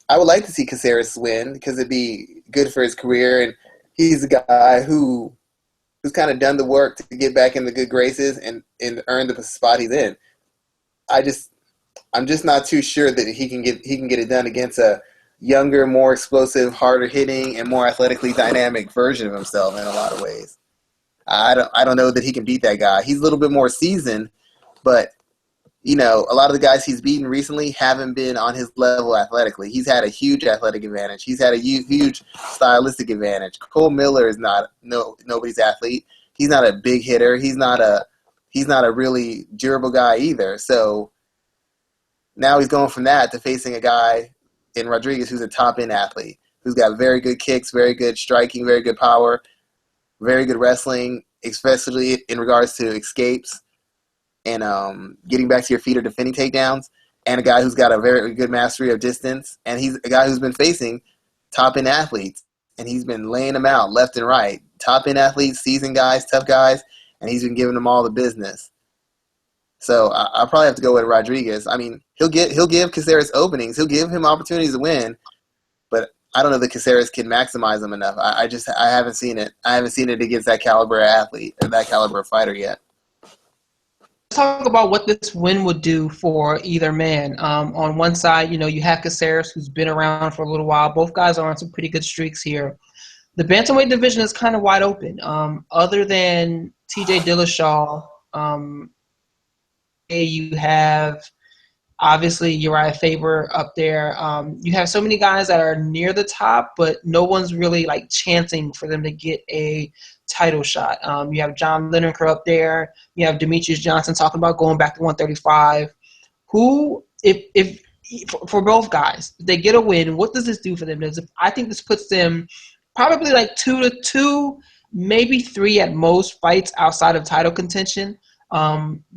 I would like to see Caceres win because it'd be good for his career, and he's a guy who's kind of done the work to get back in the good graces and earn the spot he's in. I'm just not too sure that he can get it done against a younger, more explosive, harder hitting, and more athletically dynamic version of himself in a lot of ways. I don't know that he can beat that guy. He's a little bit more seasoned, but you know, a lot of the guys he's beaten recently haven't been on his level athletically. He's had a huge athletic advantage. He's had a huge stylistic advantage. Cole Miller is not nobody's athlete. He's not a big hitter. He's not a really durable guy either. So now he's going from that to facing a guy in Rodriguez who's a top-end athlete, who's got very good kicks, very good striking, very good power, very good wrestling, especially in regards to escapes and getting back to your feet or defending takedowns, and a guy who's got a very good mastery of distance, and he's a guy who's been facing top-end athletes, and he's been laying them out left and right. Top-end athletes, seasoned guys, tough guys, and he's been giving them all the business. So I'll probably have to go with Rodriguez. I mean, he'll give Caceres openings. He'll give him opportunities to win, but I don't know that Caceres can maximize them enough. I haven't seen it. I haven't seen it against that caliber athlete or that caliber of fighter yet. Talk about what this win would do for either man. On one side, you know, you have Caceres, who's been around for a little while. Both guys are on some pretty good streaks here. The bantamweight division is kind of wide open. Other than TJ Dillashaw, you have obviously Uriah Faber up there. You have so many guys that are near the top, but no one's really like chancing for them to get a title shot. You have John Lineker up there. You have Demetrius Johnson talking about going back to 135. Who, if for both guys, if they get a win, what does this do for them? I think this puts them probably like 2-2, maybe 3 at most fights outside of title contention.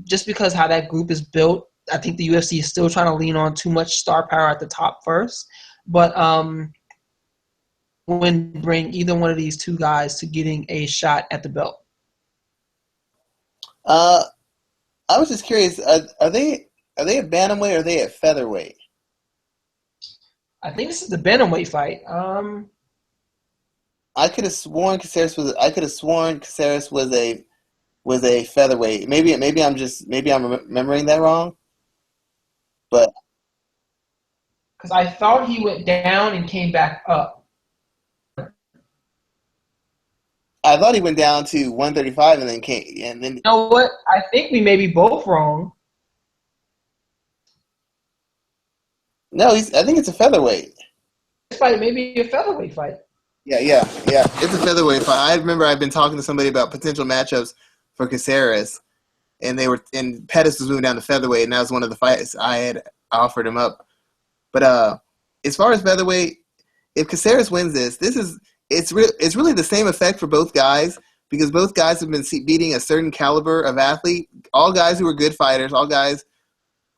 Just because how that group is built, I think the UFC is still trying to lean on too much star power at the top first. But when bring either one of these two guys to getting a shot at the belt. I was just curious, are they at bantamweight or are they at featherweight? I think this is the bantamweight fight. I could have sworn Caceres was a was a featherweight. Maybe I'm remembering that wrong. But because I thought he went down and came back up. I thought he went down to 135 and then came and then. You know what? I think we may be both wrong. No, I think it's a featherweight. This fight may be a featherweight fight. Yeah. It's a featherweight fight. I remember I've been talking to somebody about potential matchups for Caceres, and Pettis was moving down to featherweight, and that was one of the fights I had offered him up. But as far as featherweight, if Caceres wins this, it's really the same effect for both guys, because both guys have been beating a certain caliber of athlete, all guys who are good fighters, all guys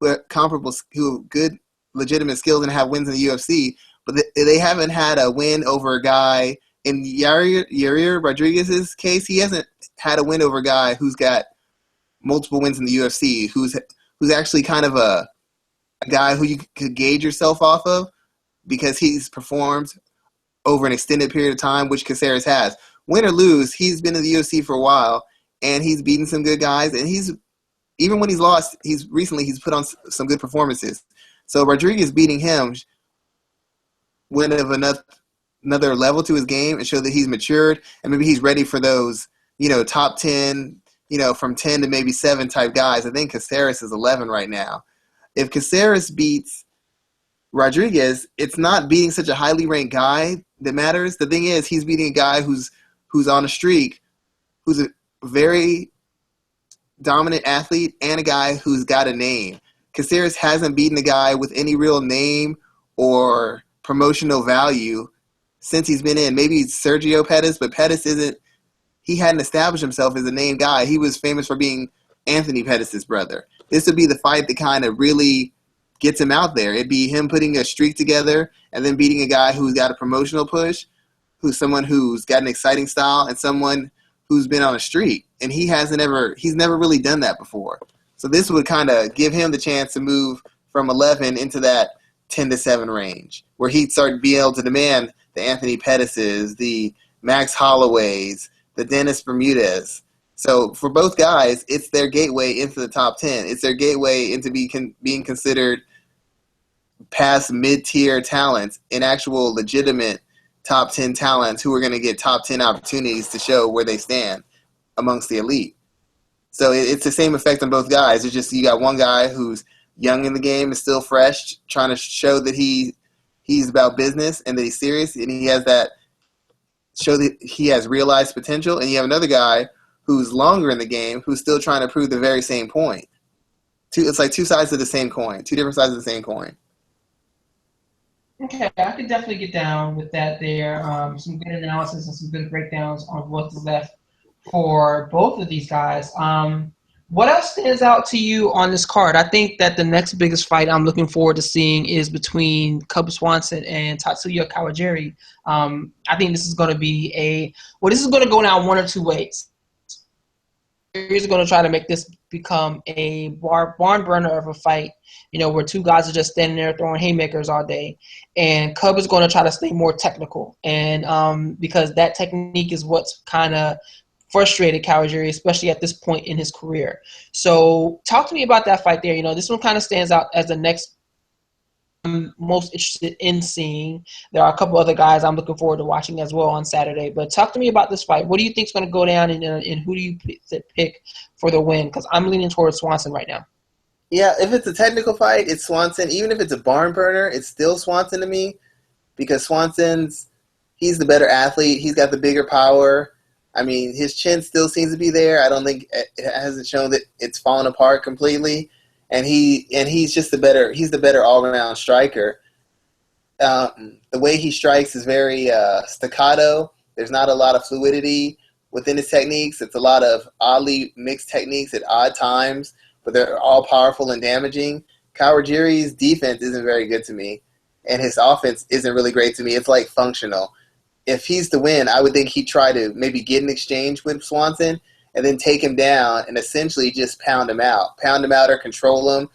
who are comparable, who have good legitimate skills and have wins in the UFC, but they haven't had a win over a guy. In Yair Rodriguez's case, he hasn't had a win over a guy who's got multiple wins in the UFC, who's actually kind of a guy who you could gauge yourself off of, because he's performed over an extended period of time, which Caceres has. Win or lose, he's been in the UFC for a while, and he's beaten some good guys, and even when he's lost, he's put on some good performances. So Rodriguez beating him went of another level to his game and show that he's matured, and maybe he's ready for those, top 10, from 10 to maybe 7 type guys. I think Caceres is 11 right now. If Caceres beats Rodriguez, it's not beating such a highly ranked guy that matters. The thing is, he's beating a guy who's on a streak, who's a very dominant athlete, and a guy who's got a name. Caceres hasn't beaten a guy with any real name or promotional value since he's been in. Maybe Sergio Pettis, but Pettis he hadn't established himself as a name guy. He was famous for being Anthony Pettis' brother. This would be the fight that kind of really gets him out there. It'd be him putting a streak together and then beating a guy who's got a promotional push, who's someone who's got an exciting style, and someone who's been on a streak. And he's never really done that before. So this would kind of give him the chance to move from 11 into that 10 to 7 range, where he'd start to be able to demand the Anthony Pettises, the Max Holloways, the Dennis Bermudez. So for both guys, it's their gateway into the top 10. It's their gateway into being considered past mid-tier talents and actual legitimate top 10 talents who are going to get top 10 opportunities to show where they stand amongst the elite. So it's the same effect on both guys. It's just you got one guy who's young in the game, is still fresh, trying to show that he's about business and that he's serious, and he has that show that he has realized potential. And you have another guy who's longer in the game, who's still trying to prove the very same point. It's like two sides of the same coin, two different sides of the same coin. Okay, I could definitely get down with that there. Some good analysis and some good breakdowns on what's left for both of these guys. What else stands out to you on this card? I think that the next biggest fight I'm looking forward to seeing is between Cub Swanson and Tatsuya Kawajiri. I think this is going to be this is going to go down one or two ways. He's going to try to make this become a barn burner of a fight, where two guys are just standing there throwing haymakers all day. And Cub is going to try to stay more technical. And because that technique is what's kind of frustrated Kawajiri, especially at this point in his career. So talk to me about that fight there. This one kind of stands out as the next I'm most interested in seeing. There are a couple other guys I'm looking forward to watching as well on Saturday. But talk to me about this fight. What do you think is going to go down, and who do you pick for the win? Because I'm leaning towards Swanson right now. Yeah, if it's a technical fight, it's Swanson. Even if it's a barn burner, it's still Swanson to me, because he's the better athlete. He's got the bigger power. I mean, his chin still seems to be there. I don't think it hasn't shown that it's fallen apart completely. And he's just the better all-around striker. The way he strikes is very staccato. There's not a lot of fluidity within his techniques. It's a lot of oddly mixed techniques at odd times, but they're all powerful and damaging. Kawajiri's defense isn't very good to me, and his offense isn't really great to me. It's like functional. If he's to win, I would think he'd try to maybe get an exchange with Swanson and then take him down and essentially just pound him out or control him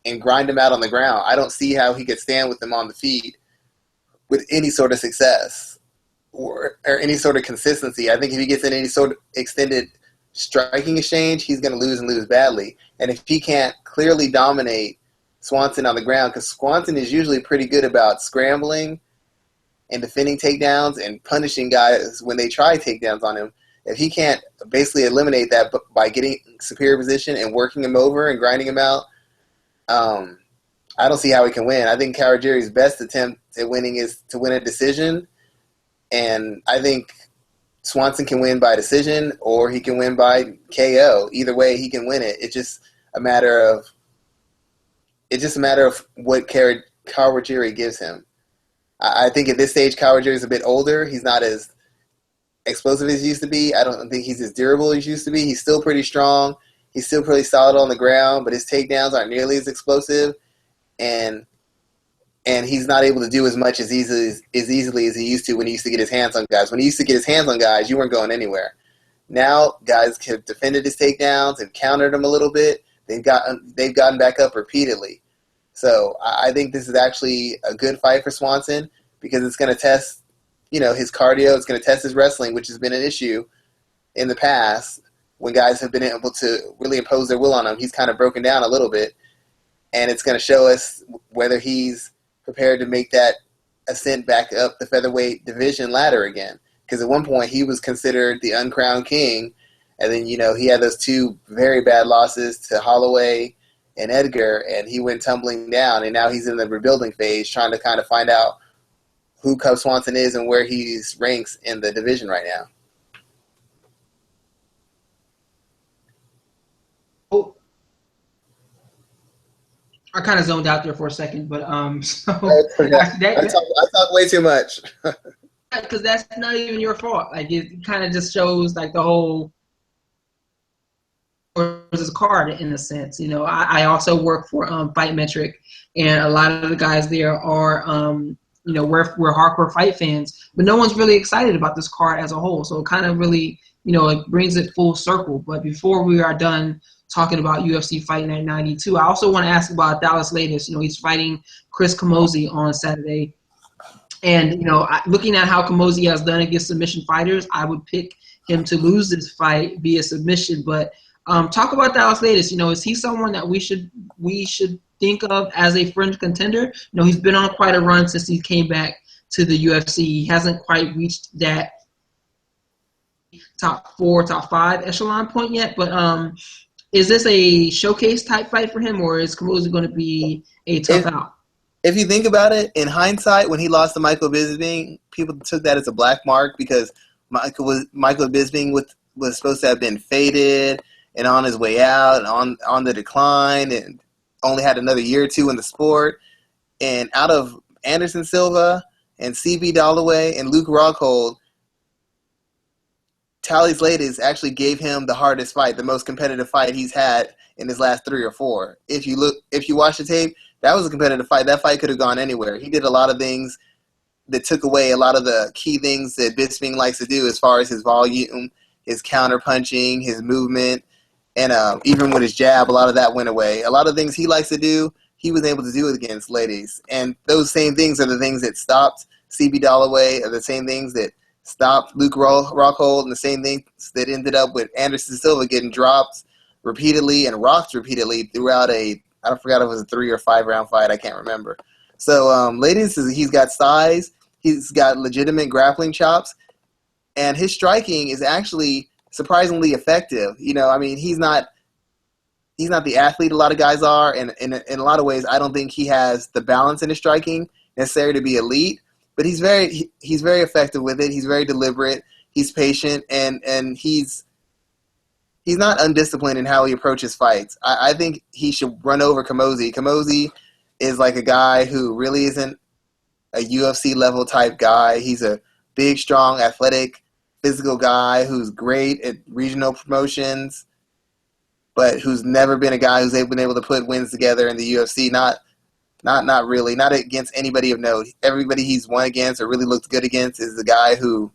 and grind him out on the ground. I don't see how he could stand with him on the feet with any sort of success or any sort of consistency. I think if he gets in any sort of extended striking exchange, he's going to lose and lose badly. And if he can't clearly dominate Swanson on the ground, because Swanson is usually pretty good about scrambling and defending takedowns and punishing guys when they try takedowns on him. If he can't basically eliminate that by getting superior position and working him over and grinding him out, I don't see how he can win. I think Kawajiri's best attempt at winning is to win a decision, and I think Swanson can win by decision or he can win by KO. Either way, he can win it. It's just a matter of what Kawajiri gives him. I think at this stage, Kawajiri is a bit older. He's not as explosive as he used to be. I don't think he's as durable as he used to be. He's still pretty strong. He's still pretty solid on the ground, but his takedowns aren't nearly as explosive, and he's not able to do as much as easily as he used to when he used to get his hands on guys. When he used to get his hands on guys, you weren't going anywhere. Now, guys have defended his takedowns and countered him a little bit. They've gotten back up repeatedly. So I think this is actually a good fight for Swanson because it's going to test, his cardio. It's going to test his wrestling, which has been an issue in the past when guys have been able to really impose their will on him. He's kind of broken down a little bit, and it's going to show us whether he's prepared to make that ascent back up the featherweight division ladder again. Because at one point he was considered the uncrowned king, and then he had those two very bad losses to Holloway and Edgar, and he went tumbling down, and now he's in the rebuilding phase, trying to kind of find out who Cub Swanson is and where he ranks in the division right now. Oh, I kind of zoned out there for a second, but so I talk way too much. Because that's not even your fault. Like it kind of just shows like the whole versus card in a sense. I also work for Fight Metric, and a lot of the guys there are we're hardcore fight fans, but no one's really excited about this card as a whole. So it kind of really it brings it full circle. But before we are done talking about UFC Fight Night 92, I also want to ask about Dallas Latest. He's fighting Chris Camozzi on Saturday. And, looking at how Camozzi has done against submission fighters, I would pick him to lose this fight via submission. But talk about Dallas Latest. Is he someone that we should think of as a fringe contender? He's been on quite a run since he came back to the UFC. He hasn't quite reached that top 4, top 5 echelon point yet. But is this a showcase type fight for him, or is Camozzi going to be a tough out? If you think about it, in hindsight, when he lost to Michael Bisping, people took that as a black mark because Michael Bisping was supposed to have been faded and on his way out and on the decline and only had another year or two in the sport. And out of Anderson Silva and CB Dalloway and Luke Rockhold, Dallas Latest actually gave him the hardest fight, the most competitive fight he's had in his last 3 or 4. If you watch the tape, that was a competitive fight. That fight could have gone anywhere. He did a lot of things that took away a lot of the key things that Bisping likes to do as far as his volume, his counter punching, his movement, and even with his jab, a lot of that went away. A lot of things he likes to do, he was able to do it against Ladies. And those same things are the things that stopped CB Dalloway, are the same things that stopped Luke Rockhold, and the same things that ended up with Anderson Silva getting dropped repeatedly and rocked repeatedly throughout I forgot if it was a 3 or 5 round fight. I can't remember. So Ladies, he's got size. He's got legitimate grappling chops. And his striking is actually surprisingly effective. He's not the athlete a lot of guys are. And in a lot of ways, I don't think he has the balance in his striking necessary to be elite. But he's very effective with it. He's very deliberate. He's patient. And he's not undisciplined in how he approaches fights. I think he should run over Camozzi. Camozzi is like a guy who really isn't a UFC level type guy. He's a big, strong, athletic, physical guy who's great at regional promotions, but who's never been a guy who's been able to put wins together in the UFC. Not really. Not against anybody of note. Everybody he's won against or really looked good against is the guy who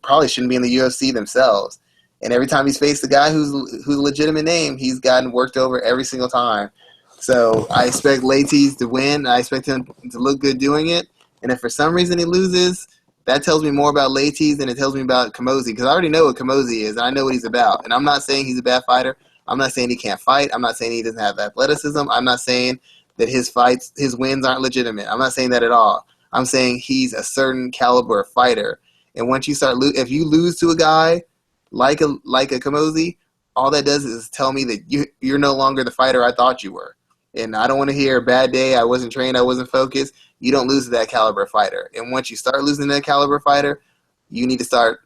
probably shouldn't be in the UFC themselves. And every time he's faced a guy who's a legitimate name, he's gotten worked over every single time. So I expect Laties to win. I expect him to look good doing it. And if for some reason he loses, that tells me more about Leites than it tells me about Camozzi, because I already know what Camozzi is, and I know what he's about. And I'm not saying he's a bad fighter. I'm not saying he can't fight. I'm not saying he doesn't have athleticism. I'm not saying that his wins aren't legitimate. I'm not saying that at all. I'm saying he's a certain caliber fighter. And once you start, if you lose to a guy like a Camozzi, all that does is tell me that you're no longer the fighter I thought you were. And I don't want to hear a bad day, I wasn't trained, I wasn't focused. You don't lose to that caliber fighter. And once you start losing to that caliber fighter, you need to start,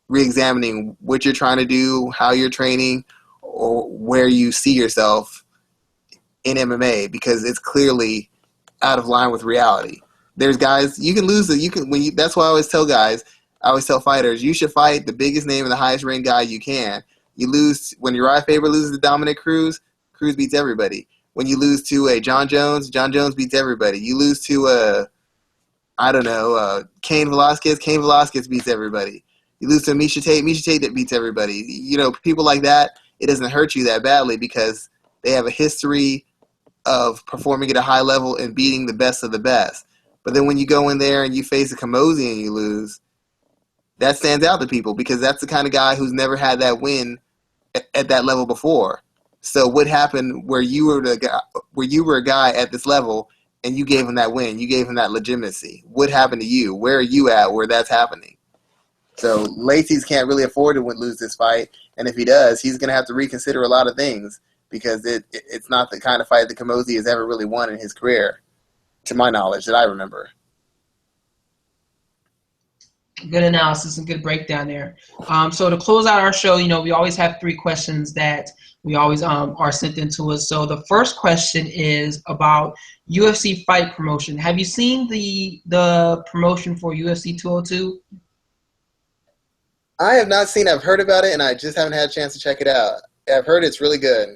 re-examining what you're trying to do, how you're training, or where you see yourself in MMA, because it's clearly out of line with reality. There's guys you can lose. That's why I always tell fighters, you should fight the biggest name and the highest ranked guy you can. You lose when Uriah Faber loses to Dominic Cruz. Cruz beats everybody. When you lose to a John Jones beats everybody. You lose to Cain Velasquez beats everybody. You lose to Misha Tate that beats everybody. People like that, it doesn't hurt you that badly because they have a history of performing at a high level and beating the best of the best. But then when you go in there and you face a Camozzi and you lose, that stands out to people because that's the kind of guy who's never had that win at that level before. So what happened where you were a guy at this level and you gave him that win, you gave him that legitimacy? What happened to you? Where are you at where that's happening? So Leites can't really afford to lose this fight, and if he does, he's going to have to reconsider a lot of things because it's not the kind of fight that Camozzi has ever really won in his career, to my knowledge, that I remember. Good analysis and good breakdown there. So to close out our show, we always have 3 questions that we always are sent into us. So the first question is about UFC fight promotion. Have you seen the promotion for UFC 202? I have not seen. I've heard about it, and I just haven't had a chance to check it out. I've heard it's really good.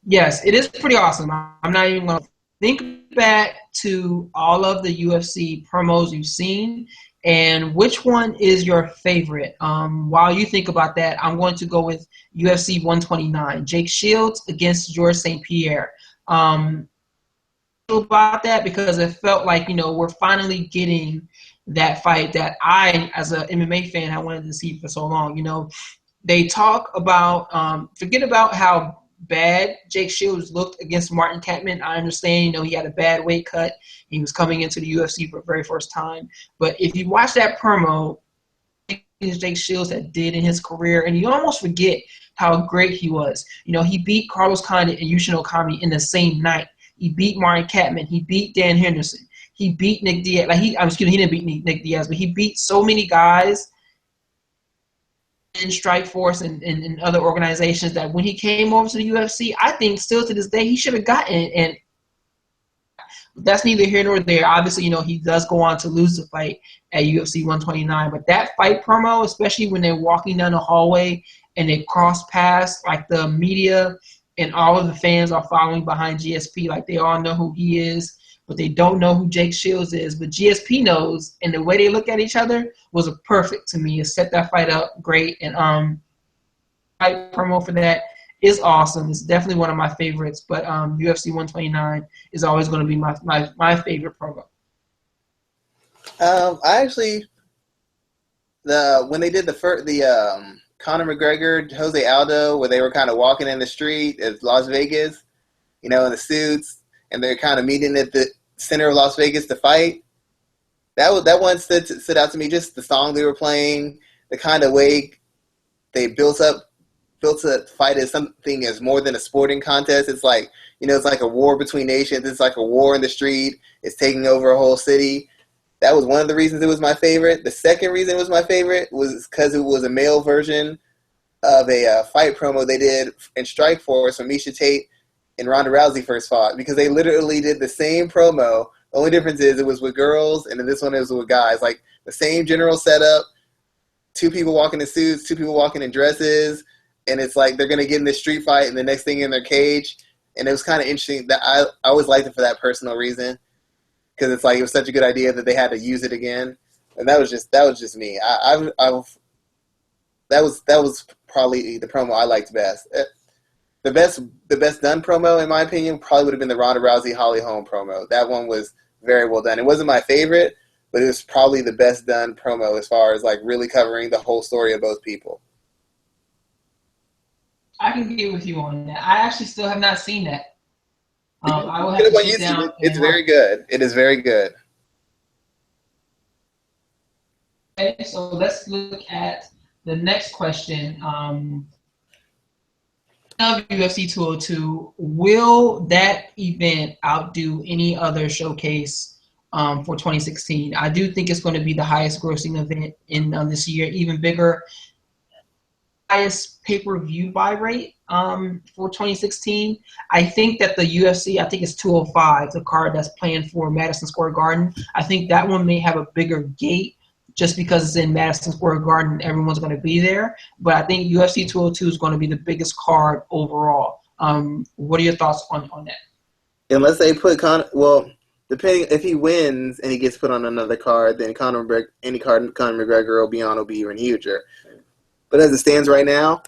Yes, it is pretty awesome. I'm not even going to think back to all of the UFC promos you've seen. And which one is your favorite? While you think about that, I'm going to go with UFC 129, Jake Shields against George St. Pierre. About that because it felt like, we're finally getting that fight that I, as an MMA fan, I wanted to see for so long. They talk about, forget about how bad Jake Shields looked against Martin Kampmann. I understand, he had a bad weight cut. He was coming into the UFC for the very first time. But if you watch that promo, Jake Shields had did in his career, and you almost forget how great he was. He beat Carlos Condit and Yushin Okami in the same night. He beat Martin Kampmann. He beat Dan Henderson. He beat Nick Diaz. He didn't beat Nick Diaz, but he beat so many guys in Strikeforce and other organizations that when he came over to the UFC, I think still to this day he should have gotten it. And that's neither here nor there. Obviously, he does go on to lose the fight at UFC 129. But that fight promo, especially when they're walking down the hallway and they cross paths, like the media and all of the fans are following behind GSP, like they all know who he is, but they don't know who Jake Shields is. But GSP knows, and the way they look at each other was perfect to me. It set that fight up great, and fight promo for that is awesome. It's definitely one of my favorites, but UFC 129 is always going to be my favorite promo. I actually, when they did the Conor McGregor, Jose Aldo, where they were kind of walking in the street at Las Vegas, in the suits, and they're kind of meeting at the center of Las Vegas to fight. That one stood out to me. Just the song they were playing, the kind of way they built a fight as something as more than a sporting contest. It's like, it's like a war between nations. It's like a war in the street. It's taking over a whole city. That was one of the reasons it was my favorite. The second reason it was my favorite was because it was a male version of a fight promo they did in Strikeforce when Misha Tate and Ronda Rousey first fought, because they literally did the same promo. The only difference is it was with girls, and then this one is with guys. Like the same general setup, 2 people walking in suits, 2 people walking in dresses, and it's like they're going to get in this street fight, and the next thing in their cage. And it was kind of interesting. That I always liked it for that personal reason, because it's like it was such a good idea that they had to use it again. And that was just me. That was probably the promo I liked best. The best done promo, in my opinion, probably would have been the Ronda Rousey Holly Holm promo. That one was very well done. It wasn't my favorite, but it was probably the best done promo as far as like really covering the whole story of both people. I can get with you on that. I actually still have not seen that. I will have Get to it on sit YouTube. down. It's very good. It is very good. Okay, so let's look at the next question. Of UFC 202, will that event outdo any other showcase for 2016? I do think it's going to be the highest grossing event in this year, even bigger. Highest pay-per-view buy rate for 2016. I think that the UFC, I think it's 205, the card that's planned for Madison Square Garden. I think that one may have a bigger gate just because it's in Madison Square Garden, everyone's going to be there. But I think UFC 202 is going to be the biggest card overall. What are your thoughts on that? Unless they put depending if he wins and he gets put on another card, then any card Conor McGregor will be on will be even huger. But as it stands right now,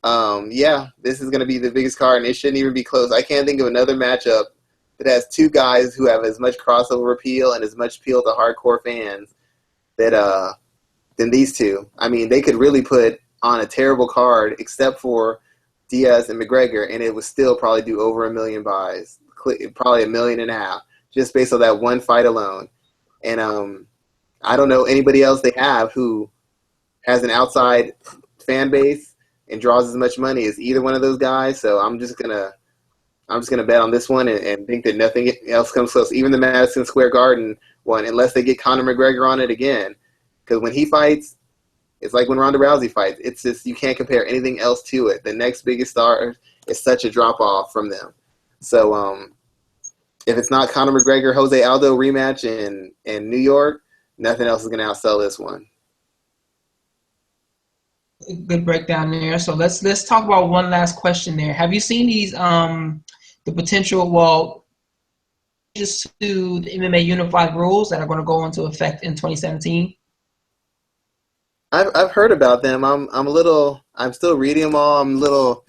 this is going to be the biggest card, and it shouldn't even be close. I can't think of another matchup that has two guys who have as much crossover appeal and as much appeal to hardcore fans than these two. I mean, they could really put on a terrible card except for Diaz and McGregor, and it would still probably do over 1 million buys, probably 1.5 million, just based on that one fight alone. And I don't know anybody else they have who has an outside fan base and draws as much money as either one of those guys. So I'm just gonna bet on this one and think that nothing else comes close. Even the Madison Square Garden one, unless they get Conor McGregor on it again, because when he fights, it's like when Ronda Rousey fights. It's just you can't compare anything else to it. The next biggest star is such a drop off from them. So if it's not Conor McGregor Jose Aldo rematch in New York, nothing else is gonna outsell this one. Good breakdown there. So let's talk about one last question there. Have you seen these the potential changes to the MMA unified rules that are going to go into effect in 2017? I've heard about them. I'm still reading them all.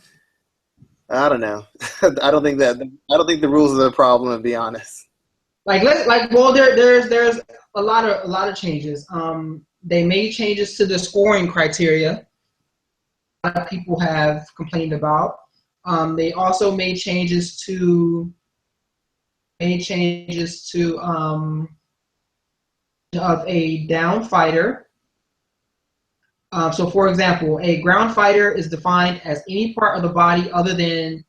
I don't know. I don't think the rules are the problem, to be honest. There's a lot of changes. They made changes to the scoring criteria. A lot of people have complained about. They also made changes to of a down fighter. So, for example, a ground fighter is defined as any part of the body other than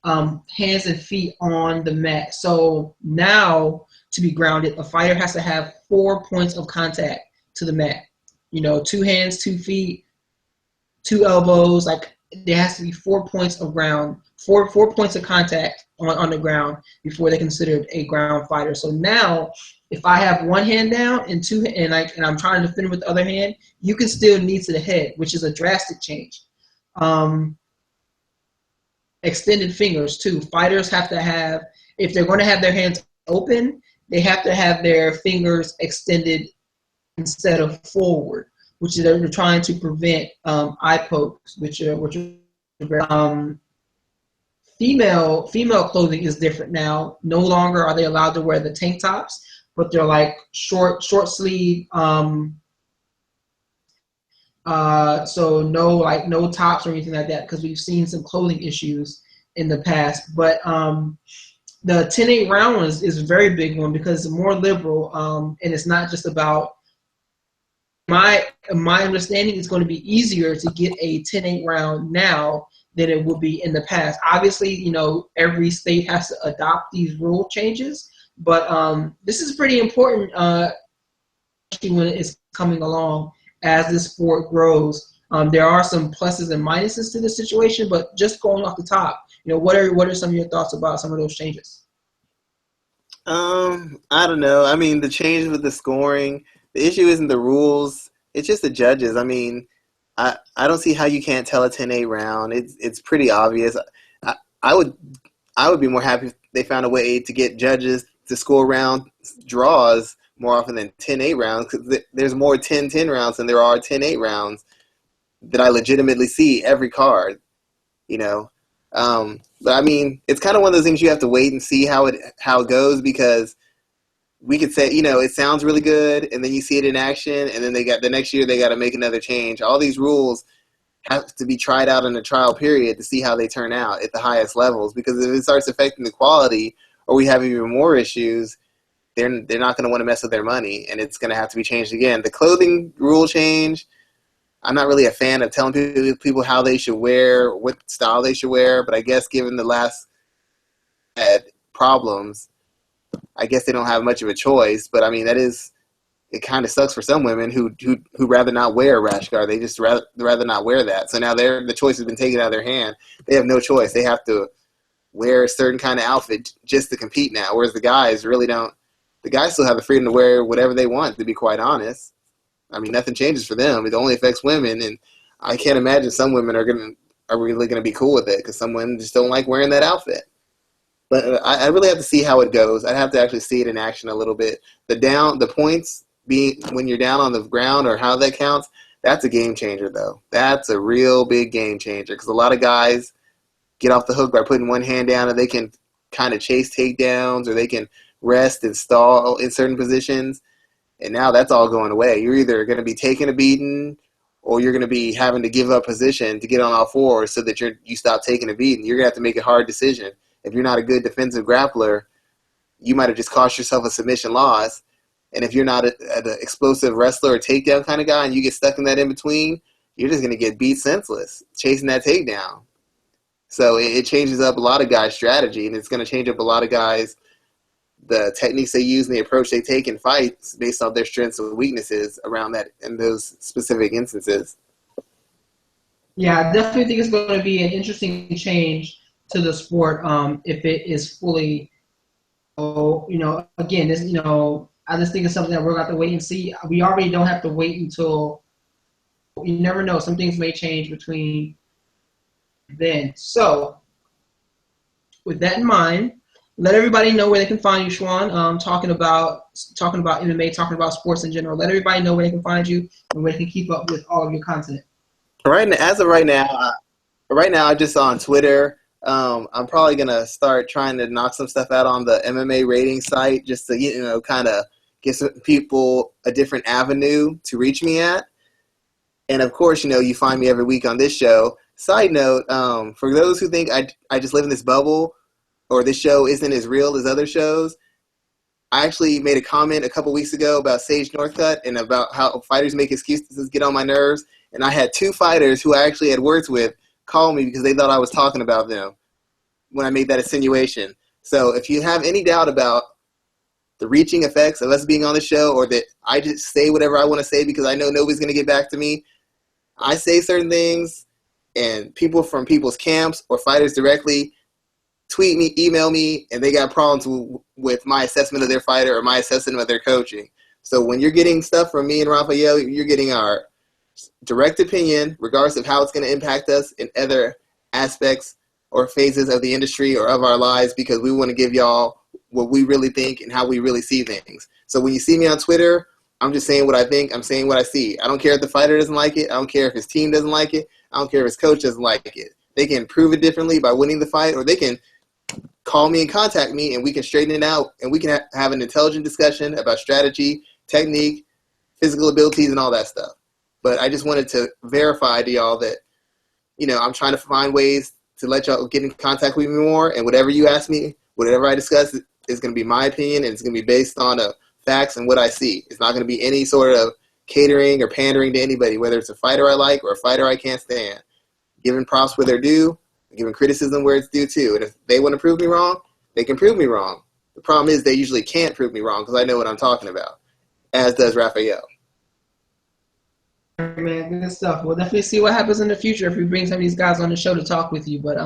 hands and feet on the mat. So now, to be grounded, a fighter has to have 4 points of contact to the mat. 2 hands, 2 feet, 2 elbows. Like there has to be 4 points of ground, four points of contact on the ground before they're considered a ground fighter. So now, if I have one hand down and I'm trying to defend with the other hand, you can still knee to the head, which is a drastic change. Extended fingers too. Fighters have to have, if they're going to have their hands open, they have to have their fingers extended instead of forward, which is they're trying to prevent eye pokes, which are female clothing is different now. No longer are they allowed to wear the tank tops, but they're like short sleeve. So no tops or anything like that, because we've seen some clothing issues in the past. But the 10-8 round one is a very big one because it's more liberal, and it's not just about my understanding. It's going to be easier to get a 10-8 round now than it would be in the past. Obviously, every state has to adopt these rule changes, but this is pretty important, especially when it's coming along as this sport grows. There are some pluses and minuses to this situation, but just going off the top, what are some of your thoughts about some of those changes? I don't know. I mean, the change with the scoring, the issue isn't the rules. It's just the judges. I mean, I don't see how you can't tell a 10-8 round. It's pretty obvious. I would be more happy if they found a way to get judges to score round draws more often than 10-8 rounds, because there's more 10-10 rounds than there are 10-8 rounds that I legitimately see every card, But I mean, it's kind of one of those things you have to wait and see how it goes, because we could say, it sounds really good, and then you see it in action, and then the next year they got to make another change. All these rules have to be tried out in a trial period to see how they turn out at the highest levels, because if it starts affecting the quality or we have even more issues, they're not going to want to mess with their money, and it's going to have to be changed again. The clothing rule change, I'm not really a fan of telling people how they should wear, what style they should wear, but I guess given the last problems, I guess they don't have much of a choice. But I mean, it kind of sucks for some women who rather not wear a rash guard. They just rather not wear that. So now the choice has been taken out of their hand. They have no choice. They have to wear a certain kind of outfit just to compete now, whereas the guys really don't. The guys still have the freedom to wear whatever they want, to be quite honest. I mean, nothing changes for them. It only affects women, and I can't imagine some women are really going to be cool with it, because some women just don't like wearing that outfit. But I really have to see how it goes. I'd have to actually see it in action a little bit. The points being when you're down on the ground, or how that counts, that's a game changer, though. That's a real big game changer, because a lot of guys get off the hook by putting one hand down, and they can kind of chase takedowns, or they can rest and stall in certain positions. And now that's all going away. You're either going to be taking a beating, or you're going to be having to give up position to get on all fours so that you stop taking a beating. You're going to have to make a hard decision. If you're not a good defensive grappler, you might have just cost yourself a submission loss. And if you're not an explosive wrestler or takedown kind of guy, and you get stuck in that in between, you're just going to get beat senseless chasing that takedown. So it changes up a lot of guys' strategy, and it's going to change up a lot of guys' the techniques they use and the approach they take in fights based on their strengths and weaknesses around that in those specific instances. Yeah, I definitely think it's going to be an interesting change to the sport if it is fully, again, this, I just think it's something that we're going to have to wait and see. We already don't have to wait until, you never know, some things may change between then. So, with that in mind, let everybody know where they can find you, Schwan. Talking about MMA, talking about sports in general. Let everybody know where they can find you and where they can keep up with all of your content. As of right now, I'm just on Twitter. I'm probably gonna start trying to knock some stuff out on the MMA Ratings site, just to kind of give some people a different avenue to reach me at. And of course, you find me every week on this show. Side note, for those who think I just live in this bubble, or this show isn't as real as other shows, I actually made a comment a couple weeks ago about Sage Northcutt and about how fighters make excuses, get on my nerves. And I had 2 fighters who I actually had worked with call me because they thought I was talking about them when I made that insinuation. So if you have any doubt about the reaching effects of us being on the show, or that I just say whatever I want to say because I know nobody's going to get back to me, I say certain things, and people from people's camps or fighters directly tweet me, email me, and they got problems with my assessment of their fighter or my assessment of their coaching. So when you're getting stuff from me and Raphael, you're getting our direct opinion, regardless of how it's going to impact us in other aspects or phases of the industry or of our lives, because we want to give y'all what we really think and how we really see things. So when you see me on Twitter, I'm just saying what I think. I'm saying what I see. I don't care if the fighter doesn't like it. I don't care if his team doesn't like it. I don't care if his coach doesn't like it. They can prove it differently by winning the fight, or they can call me and contact me, and we can straighten it out, and we can have an intelligent discussion about strategy, technique, physical abilities, and all that stuff. But I just wanted to verify to y'all that, I'm trying to find ways to let y'all get in contact with me more, and whatever you ask me, whatever I discuss is going to be my opinion, and it's going to be based on facts and what I see. It's not going to be any sort of catering or pandering to anybody, whether it's a fighter I like or a fighter I can't stand. Giving props where they're due, giving criticism where it's due too. And if they want to prove me wrong, they can prove me wrong. The problem is they usually can't prove me wrong because I know what I'm talking about, as does Raphael. Man, good stuff. We'll definitely see what happens in the future if we bring some of these guys on the show to talk with you. But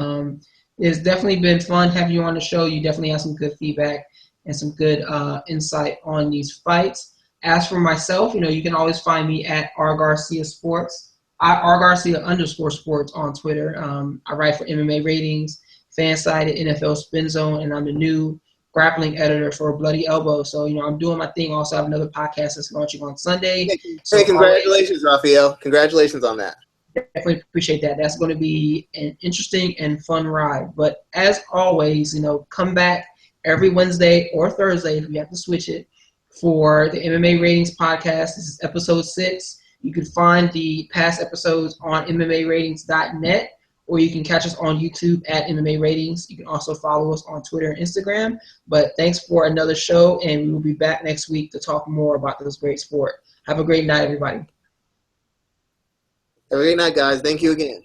it's definitely been fun having you on the show. You definitely have some good feedback and some good insight on these fights. As for myself, you can always find me at rgarcia sports. rgarcia_sports on Twitter. I write for MMA Ratings, Fansided, NFL Spin Zone, and I'm the new grappling editor for Bloody Elbow. So, I'm doing my thing. Also, I have another podcast that's launching on Sunday. Hey, congratulations, Raphael. Congratulations on that. Definitely appreciate that. That's going to be an interesting and fun ride. But as always, come back every Wednesday or Thursday if we have to switch it for the MMA Ratings Podcast. This is episode 6. You can find the past episodes on MMARatings.net, or you can catch us on YouTube at MMA Ratings. You can also follow us on Twitter and Instagram. But thanks for another show, and we will be back next week to talk more about this great sport. Have a great night, everybody. Have a great night, guys. Thank you again.